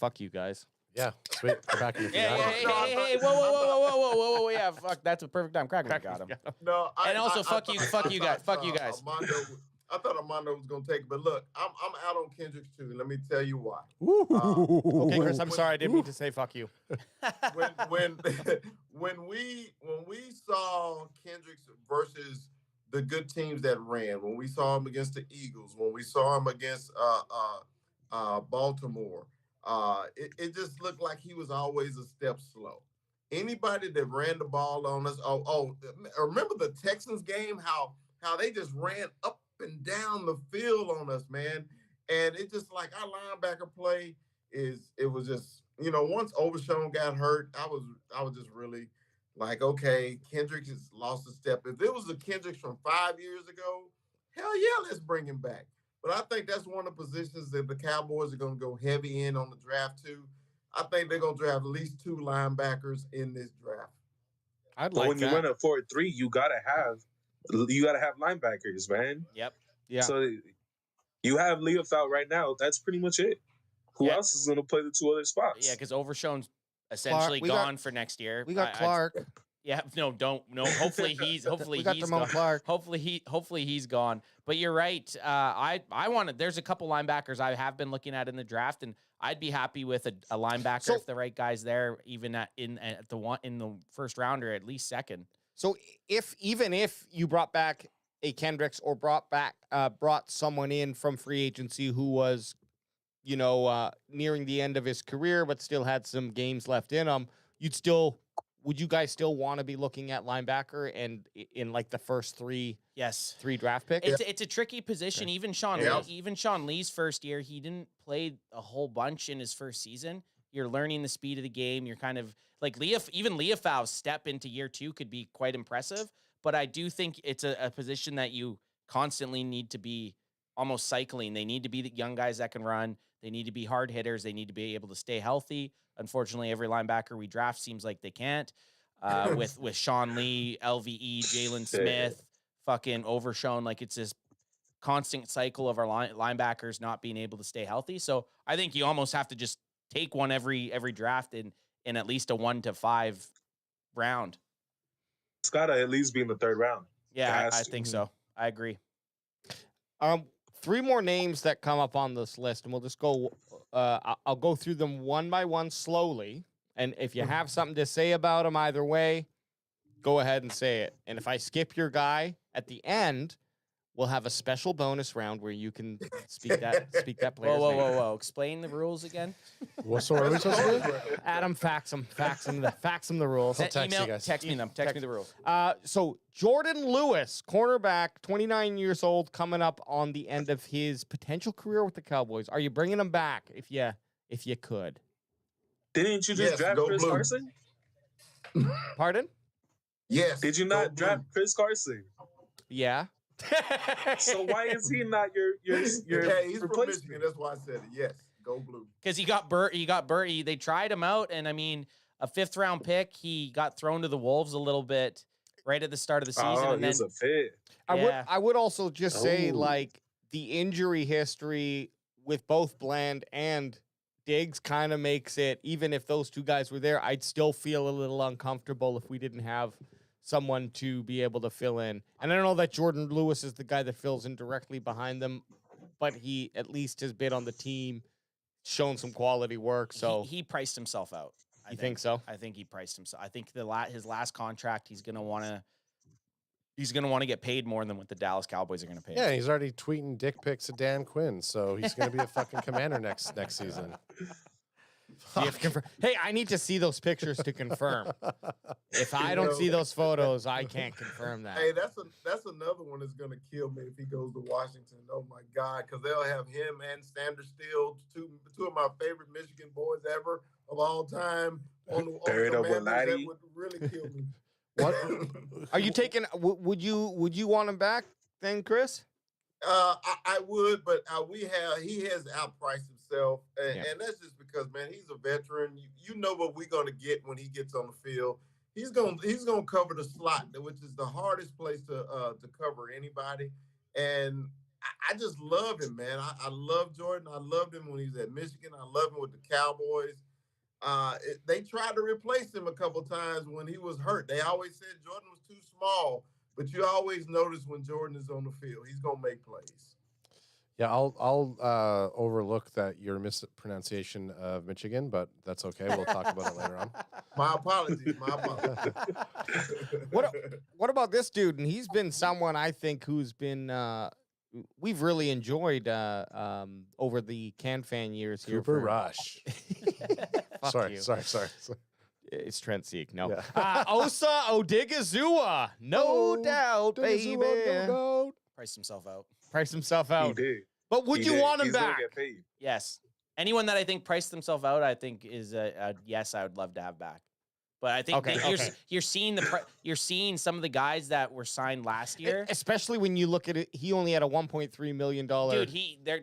Fuck you guys. Yeah, sweet. Go back in the Hey, whoa. Yeah, fuck, that's a perfect time. Kraken got him. No, fuck you guys. Fuck you guys. I thought Armando was gonna take it, but look, I'm out on Kendricks too. And let me tell you why. Okay, Chris, I'm sorry, I didn't mean to say fuck you. when we saw Kendricks versus the good teams that ran, when we saw him against the Eagles, when we saw him against Baltimore, it just looked like he was always a step slow. Anybody that ran the ball on us, remember the Texans game, how they just ran up and down the field on us, man. And it just like our linebacker play it was just, once Overshown got hurt, I was just really like, okay, Kendricks has lost a step. If it was the Kendricks from 5 years ago, hell yeah, let's bring him back. But I think that's one of the positions that the Cowboys are going to go heavy in on the draft too. I think they're going to draft at least 2 linebackers in this draft. When you run a 4-3, you gotta have linebackers, man. Yep. Yeah. So You have Leaf out right now. That's pretty much it. Who else is going to play the two other spots? Yeah, because Overshown's essentially gone for next year. We got Clark. Yeah, no. Hopefully he's We got he's Damone gone. Clark. Hopefully he's gone. But you're right. I wanted. There's a couple linebackers I have been looking at in the draft, and I'd be happy with a linebacker if the right guy's there, even in the first round or at least second. So even if you brought back a Kendricks or brought someone in from free agency who was, nearing the end of his career but still had some games left in him, would you guys still want to be looking at linebacker and in like the first three draft picks? It's a tricky position. Okay. Even Sean Lee's first year, he didn't play a whole bunch in his first season. You're learning the speed of the game. You're kind of like Leofau's step into year 2 could be quite impressive. But I do think it's a position that you constantly need to be almost cycling. They need to be the young guys that can run. They need to be hard hitters. They need to be able to stay healthy. Unfortunately, every linebacker we draft seems like they can't. With Sean Lee, LVE, Jalen Smith, fucking Overshown, like it's this constant cycle of our linebackers not being able to stay healthy. So I think you almost have to just take one every draft in at least a 1 to 5 round. It's got to at least be in the 3rd round. Yeah, I think so. I agree. 3 more names that come up on this list, and we'll just go. I'll go through them one by one slowly, and if you have something to say about them either way, go ahead and say it. And if I skip your guy at the end, we'll have a special bonus round where you can speak that player's name. Whoa! Explain the rules again. What sort are we supposed to do? Adam, fax him the rules. I'll text you guys. Text me the rules. So Jordan Lewis, cornerback, 29 years old, coming up on the end of his potential career with the Cowboys. Are you bringing him back if you could? Didn't you just draft Chris Carson? Pardon? Yes. Did you not draft Chris Carson? Yeah. So why is he not your he's from Michigan. That's why I said it. Yes, go blue. Because he got Burt. They tried him out, and I mean, a 5th round pick. He got thrown to the Wolves a little bit right at the start of the season. Oh, he's a fit. I would also just say like the injury history with both Bland and Diggs kind of makes it. Even if those 2 guys were there, I'd still feel a little uncomfortable if we didn't have someone to be able to fill in. And I don't know that Jordan Lewis is the guy that fills in directly behind them, but he at least has been on the team, shown some quality work. So he priced himself out. You think so? I think he priced himself. I think his last contract, he's gonna want to get paid more than what the Dallas Cowboys are gonna pay. Yeah, he's already tweeting dick pics to Dan Quinn, so he's gonna be a fucking commander next season. You have to confirm. Hey, I need to see those pictures to confirm. If I don't see those photos, I can't confirm that. Hey, that's another one that's gonna kill me if he goes to Washington. Oh my God, because they'll have him and Sanders Steele, two of my favorite Michigan boys ever of all time. On the Commanders, that would really kill me. What are you taking? Would you want him back then, Chris? I would, but he has outpriced himself, and that's just because, man, he's a veteran. You know what we're gonna get when he gets on the field. He's gonna cover the slot, which is the hardest place to cover anybody. And I just love him, man. I love Jordan. I loved him when he was at Michigan. I love him with the Cowboys. They tried to replace him a couple times when he was hurt. They always said Jordan was too small. But you always notice when Jordan is on the field, he's gonna make plays. Yeah, I'll overlook that your mispronunciation of Michigan, but that's okay. We'll talk about it later on. My apologies. What about this dude? And he's been someone I think who's been we've really enjoyed over the CanFan years here. Cooper Rush. Sorry. It's Trent Sieg. No. Yeah. Osa Odigizua. No doubt, baby. No doubt. Priced himself out. He did. But would you want him He's back? Gonna get paid. Yes. Anyone that I think priced themselves out, I think is a yes. I would love to have back. But I think you're seeing some of the guys that were signed last year, especially when you look at it. He only had a $1.3 million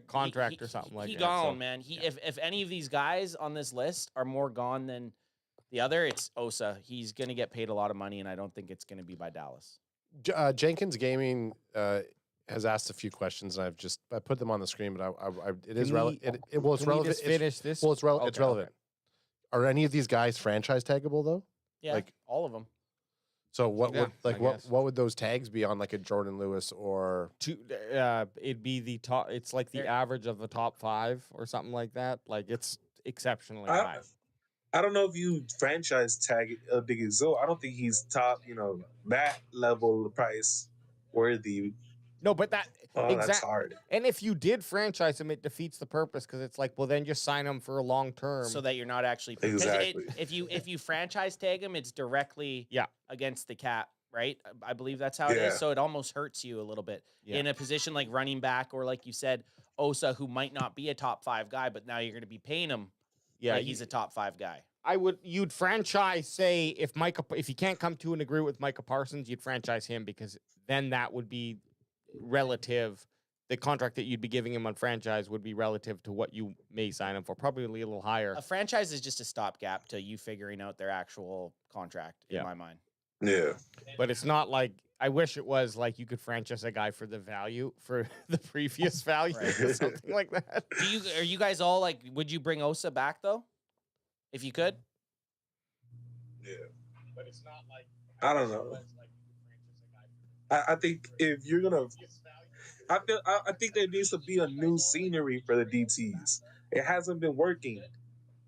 contract or something like that. He gone, man. If any of these guys on this list are more gone than the other, it's Osa. He's going to get paid a lot of money, and I don't think it's going to be by Dallas. Jenkins Gaming has asked a few questions, and I put them on the screen, but it is Can relevant. we- Well, it's can we relevant. just finish this? Well, it's Okay, relevant. okay. Are any of these guys franchise taggable though? Yeah, Like all of them. so, what Yeah, would like I what guess. what would those tags be on like a Jordan Lewis or? It'd be the top. It's like the average of the top 5 or something like that. Like it's exceptionally high. I don't know if you franchise tag Big Zo. I don't think he's top, that level of price worthy. No, but that's hard. And if you did franchise him, it defeats the purpose because it's like, well, then just sign him for a long term, So that you're not actually Exactly. if you franchise tag him, it's directly against the cap, right? I believe that's how it Yeah. is. So it almost hurts you a little bit in a position like running back or like you said, Osa, who might not be a top 5 guy, but now you're going to be paying him like he's a top 5 guy. You'd franchise, say, if you can't come to an agreement with Micah Parsons, you'd franchise him because then that would be relative. The contract that you'd be giving him on franchise would be relative to what you may sign him for, probably a little higher. A franchise is just a stopgap to you figuring out their actual contract, in my mind. Yeah. But it's not like, I wish it was like you could franchise a guy for the value, for the previous value, or something like that. Are you guys all like, would you bring Osa back though? If you could? Yeah. But it's not like, I don't know. I think if you're gonna, I think there needs to be a new scenery for the DTs. It hasn't been working,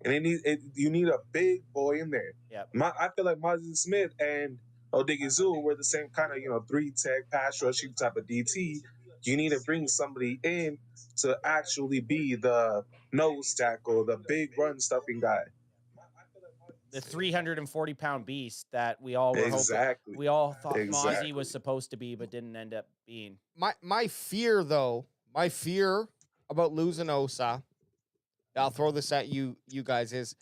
and you need a big boy in there. Yeah. I feel like Mozzie Smith and Odigizua were the same kind of 3-tech pass rushing type of DT. You need to bring somebody in to actually be the nose tackle, the big run stuffing guy. The 340-pound beast that we all were hoping, we all thought Mozzie was supposed to be, but didn't end up being. My fear about losing Osa, I'll throw this at you guys, is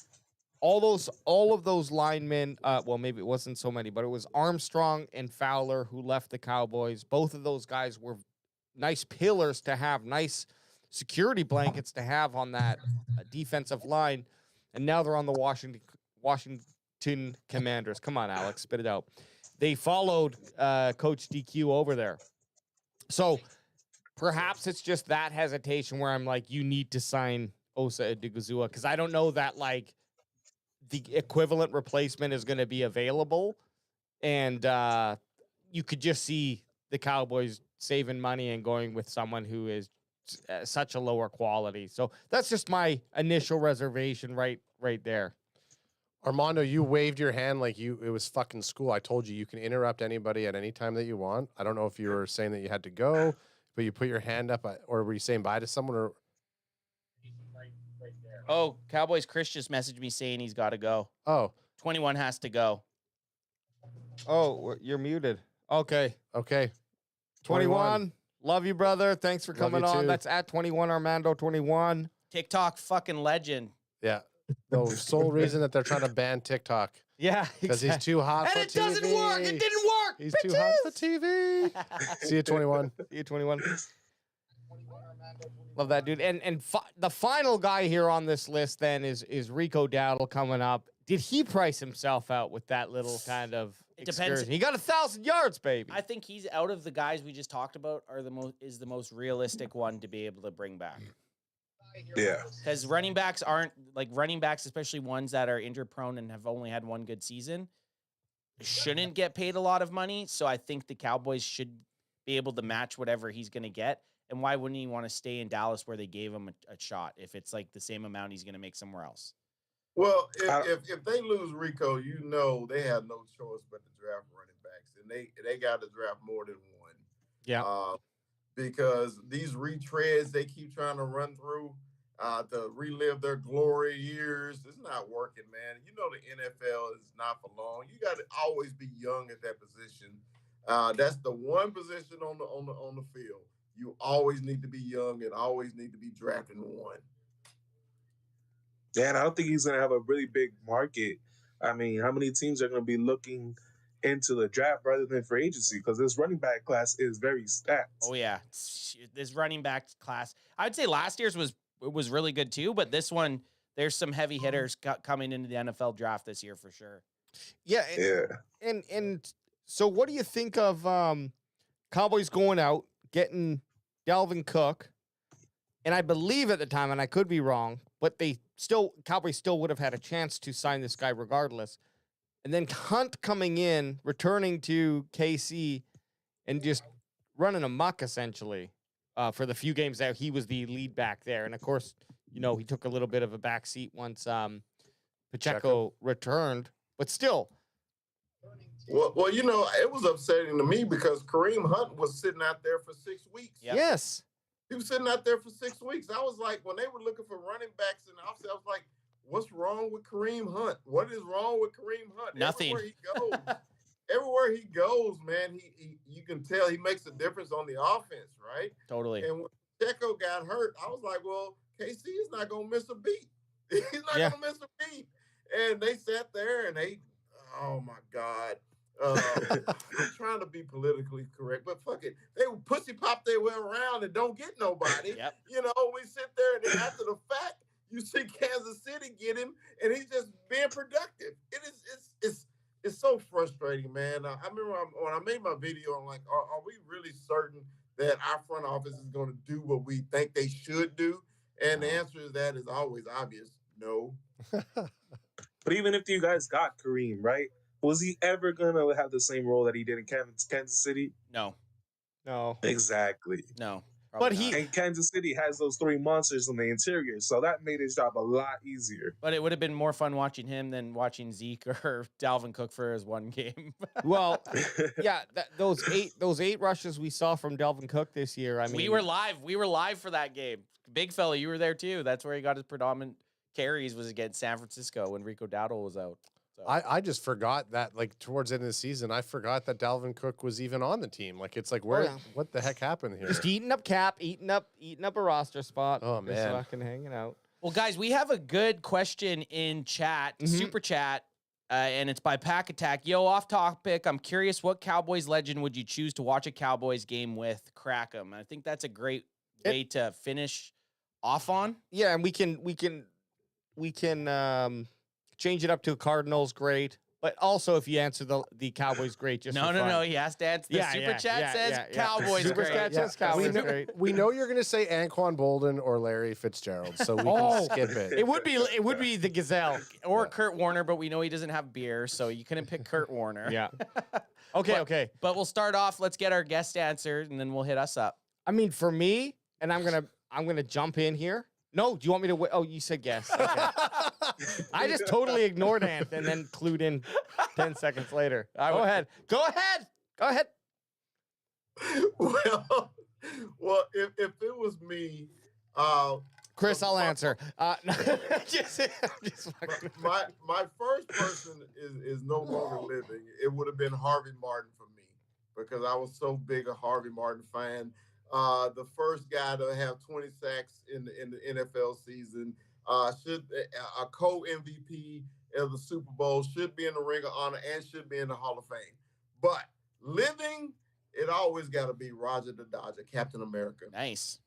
all of those linemen, well, maybe it wasn't so many, but it was Armstrong and Fowler who left the Cowboys. Both of those guys were nice pillars to have, nice security blankets to have on that defensive line, and now they're on the Washington Commanders. Come on, Alex, spit it out. They followed Coach DQ over there. So perhaps it's just that hesitation where I'm like, you need to sign Osa Odigizua, because I don't know that like the equivalent replacement is going to be available. And you could just see the Cowboys saving money and going with someone who is such a lower quality. So that's just my initial reservation right there. Armando, you waved your hand like it was fucking school. I told you can interrupt anybody at any time that you want. I don't know if you were saying that you had to go, but you put your hand up, or were you saying bye to someone? Or Oh, Cowboys Chris just messaged me saying he's got to go. Oh. 21 has to go. Oh, you're muted. Okay. 21. Love you, brother. Thanks for coming on. too. That's at 21 Armando 21. TikTok fucking legend. Yeah. The sole reason that they're trying to ban TikTok. Yeah, because he's too hot and for it TV. doesn't work. It didn't work. He's too hot for TV. See you, 21. See you, 21. Love that, dude. And the final guy here on this list then is Rico Dowdle coming up. Did he price himself out with that little kind of excursion? depends. He got 1,000 yards, baby. I think he's out of the guys we just talked about is the most realistic one to be able to bring back. Yeah. Because running backs, especially ones that are injury prone and have only had one good season, shouldn't get paid a lot of money. So I think the Cowboys should be able to match whatever he's going to get. And why wouldn't he want to stay in Dallas where they gave him a shot if it's like the same amount he's going to make somewhere else? Well, if they lose Rico, they have no choice but to draft running backs, and they got to draft more than one. Yeah. Because these retreads they keep trying to run through to relive their glory years, it's not working, man. The NFL is not for long. You got to always be young at that position. That's the one position on the field. You always need to be young and always need to be drafting one. Yeah, and I don't think he's going to have a really big market. I mean, how many teams are going to be looking into the draft rather than free agency? Because this running back class is very stacked. Oh, yeah. This running back class, I'd say last year's was really good too, but this one, there's some heavy hitters coming into the NFL draft this year for sure. Yeah. And so what do you think of Cowboys going out, getting Dalvin Cook, and I believe at the time, and I could be wrong, but Cowboys still would have had a chance to sign this guy regardless. And then Hunt coming in, returning to KC, and just running amok essentially for the few games that he was the lead back there. And of course, he took a little bit of a back seat once Pacheco returned, but still. Well, it was upsetting to me because Kareem Hunt was sitting out there for 6 weeks. Yep. Yes. He was sitting out there for 6 weeks. I was like, when they were looking for running backs in the offseason, I was like, what's wrong with Kareem Hunt? What is wrong with Kareem Hunt? Nothing. Everywhere he goes, man, you can tell he makes a difference on the offense, right? Totally. And when Pacheco got hurt, I was like, well, KC is not going to miss a beat. He's not going to miss a beat. And they sat there and oh, my God. I'm trying to be politically correct, but fuck it. They pussy pop their way around and don't get nobody. Yep. We sit there and then after the fact, you see Kansas City get him, and he's just being productive. It's so frustrating, man. I remember when I made my video, I'm like, are we really certain that our front office is going to do what we think they should do? And the answer to that is always obvious, no. But even if you guys got Kareem, right? Was he ever going to have the same role that he did in Kansas City? No. Exactly. No. But and Kansas City has those 3 monsters in the interior, so that made his job a lot easier. But it would have been more fun watching him than watching Zeke or Dalvin Cook for his one game. Well, yeah, those eight rushes we saw from Dalvin Cook this year. I mean, we were live. We were live for that game. Big fella, you were there too. That's where he got his predominant carries, was against San Francisco when Rico Dowdle was out. So. I just forgot that, like, towards the end of the season, I forgot that Dalvin Cook was even on the team. Like, it's like, what the heck happened here? Just eating up cap, eating up a roster spot. Oh, man. Just fucking hanging out. Well, guys, we have a good question in chat, super chat, and it's by Pack Attack. Yo, off topic, I'm curious, what Cowboys legend would you choose to watch a Cowboys game with? Crack 'em. I think that's a great way to finish off on. Yeah, and we can change it up to Cardinals, great. But also, if you answer the Cowboys, great. Just no. He has to answer. The super chat says Cowboys. Super chat says Cowboys. Great. We know you're going to say Anquan Bolden or Larry Fitzgerald, so we can skip it. It would be the Gazelle or Kurt Warner, but we know he doesn't have beer, so you couldn't pick Kurt Warner. Yeah. Okay. But we'll start off. Let's get our guest answered, and then we'll hit us up. I mean, for me, and I'm gonna jump in here. No, do you want me to wait? Oh, you said guess. Okay. I just totally ignored Ant and then clued in 10 seconds later. Go ahead. Well, if it was me, Chris, I'll answer. my first person is no longer living. It would have been Harvey Martin for me because I was so big a Harvey Martin fan. The first guy to have 20 sacks in the NFL season, should a co-MVP of the Super Bowl, should be in the Ring of Honor and should be in the Hall of Fame. But living, it always got to be Roger the Dodger, Captain America. Nice.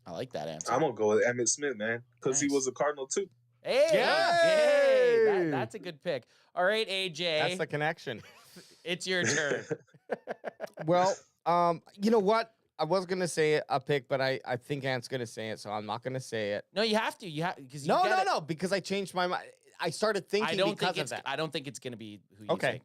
I like that answer. I'm gonna go with Emmitt Smith, man, because he was a Cardinal too. Hey, that's a good pick. All right, AJ. That's the connection. It's your turn. Well, you know what? I was gonna say a pick, but I think Ant's gonna say it, so I'm not gonna say it. No, you have to. You have because no, because I changed my mind. I started thinking because of that. I don't think it's gonna be who you think.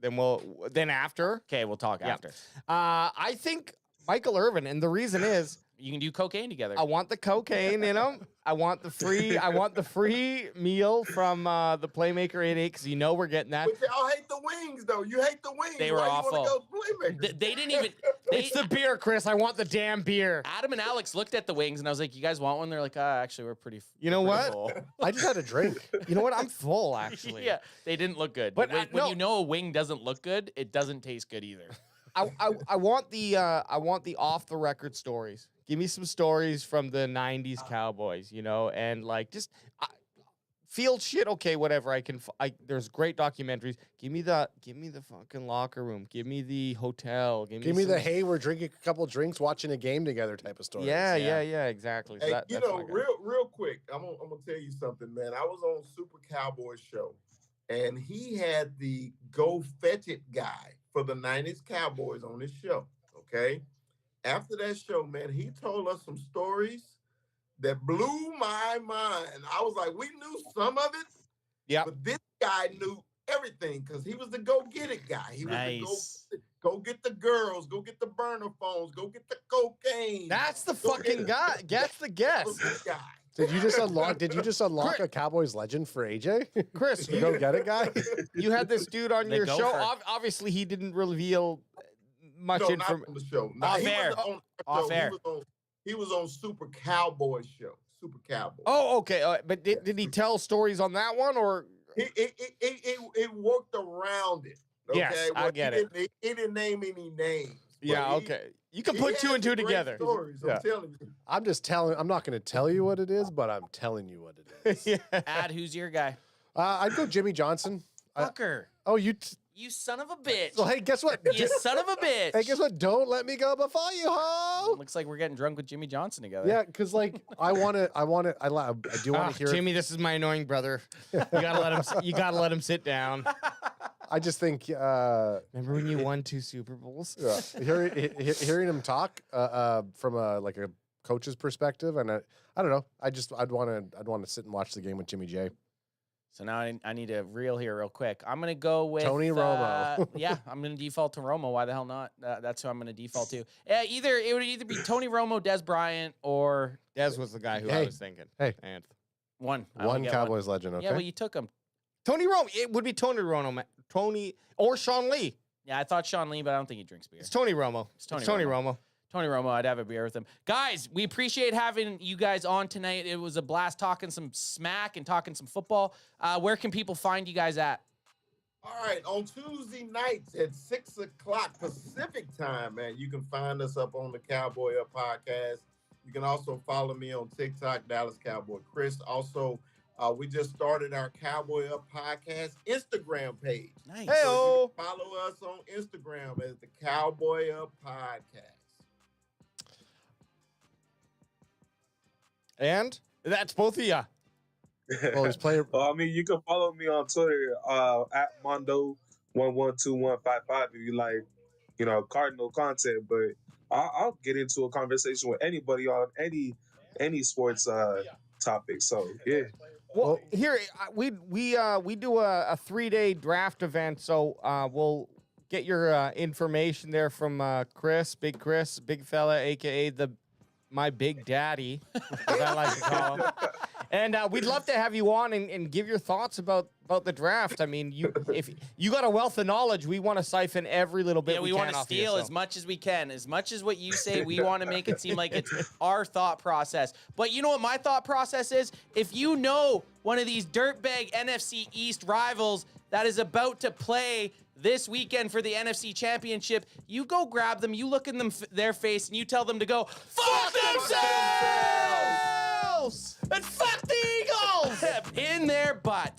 Then after. Okay, we'll talk after. I think Michael Irvin, and the reason is you can do cocaine together. I want the cocaine in him. I want the free meal from the Playmaker 88 because you know we're getting that. But y'all hate the wings, though. You hate the wings. They were awful. You want to go Playmaker? They didn't even. It's the beer, Chris. I want the damn beer. Adam and Alex looked at the wings, and I was like, "You guys want one?" They're like, actually, we're pretty." You know what? Full. I just had a drink. You know what? I'm full, actually. Yeah, they didn't look good. But when you know a wing doesn't look good, it doesn't taste good either. I want the off the record stories. Give me some stories from the 90s Cowboys, and like just field shit. Okay, whatever. There's great documentaries. Give me the fucking locker room. Give me the hotel. Give me the hey, we're drinking a couple drinks, watching a game together type of story. Yeah, exactly. So hey, real quick, I'm gonna tell you something, man. I was on Super Cowboys show, and he had the Go Fetch It guy for the 90s Cowboys on his show. okay? After that show, man, he told us some stories that blew my mind. I was like, we knew some of it, but this guy knew everything because he was the go-get-it guy. He was the go get the girls, go get the burner phones, go get the cocaine. That's the fucking guy. That's the guess. Guy. Did you just unlock a Cowboys legend for AJ? Chris, the go get it guy? You had this dude on your show. Obviously, he didn't reveal much information. On the show. Off air. Off air. He was on Super Cowboy show. Super Cowboy. Oh, okay. But did he tell stories on that one, or it worked around it? Okay? Yes, I get it. He didn't name any names. Yeah, okay. You can put two and two together. Stories, I'm telling you. I'm not going to tell you what it is, but I'm telling you what it is. Ad, who's your guy? I'd go Jimmy Johnson. Fucker. You son of a bitch. Well, hey, guess what? You son of a bitch. Hey, guess what? Don't let me go before you, ho. Looks like we're getting drunk with Jimmy Johnson together. Yeah, because I do want to hear. Jimmy, this is my annoying brother. You gotta let him sit down. I just think. Remember when you won 2 Super Bowls? Yeah, hearing him talk from a coach's perspective, and I don't know. I'd want to sit and watch the game with Jimmy J. So now I need to reel here real quick. I'm going to go with Tony Romo. Yeah, I'm going to default to Romo. Why the hell not? That's who I'm going to default to. It would either be Tony Romo, Des Bryant, or... Des was the guy who I was thinking. Hey. One Cowboys legend, okay? Yeah, well, you took him. Tony Romo. It would be Tony Romo. Tony or Sean Lee. Yeah, I thought Sean Lee, but I don't think he drinks beer. It's Tony Romo. It's Tony Romo. Tony Romo, I'd have a beer with him. Guys, we appreciate having you guys on tonight. It was a blast talking some smack and talking some football. Where can people find you guys at? All right, on Tuesday nights at 6 o'clock Pacific time, man, you can find us up on the Cowboy Up podcast. You can also follow me on TikTok, Dallas Cowboy Chris. Also, we just started our Cowboy Up podcast Instagram page. Nice. Hey-o. So you can follow us on Instagram as the Cowboy Up podcast. And that's both of you. Well, I mean, you can follow me on Twitter at Mondo112155 if you like, Cardinal content. But I'll get into a conversation with anybody on any sports topic. So yeah. Well, here we do a 3-day draft event, so we'll get your information there from Chris, big fella, aka my big daddy, as I like to call him. And we'd love to have you on and give your thoughts about the draft. I mean, if you got a wealth of knowledge, we want to siphon every little bit. Yeah, we want to steal as much as we can. As much as what you say, we want to make it seem like it's our thought process. But you know what my thought process is? If you know one of these dirtbag NFC East rivals that is about to play this weekend for the NFC Championship, you go grab them, you look in their face, and you tell them to go fuck themselves! And fuck the Eagles! In their butt.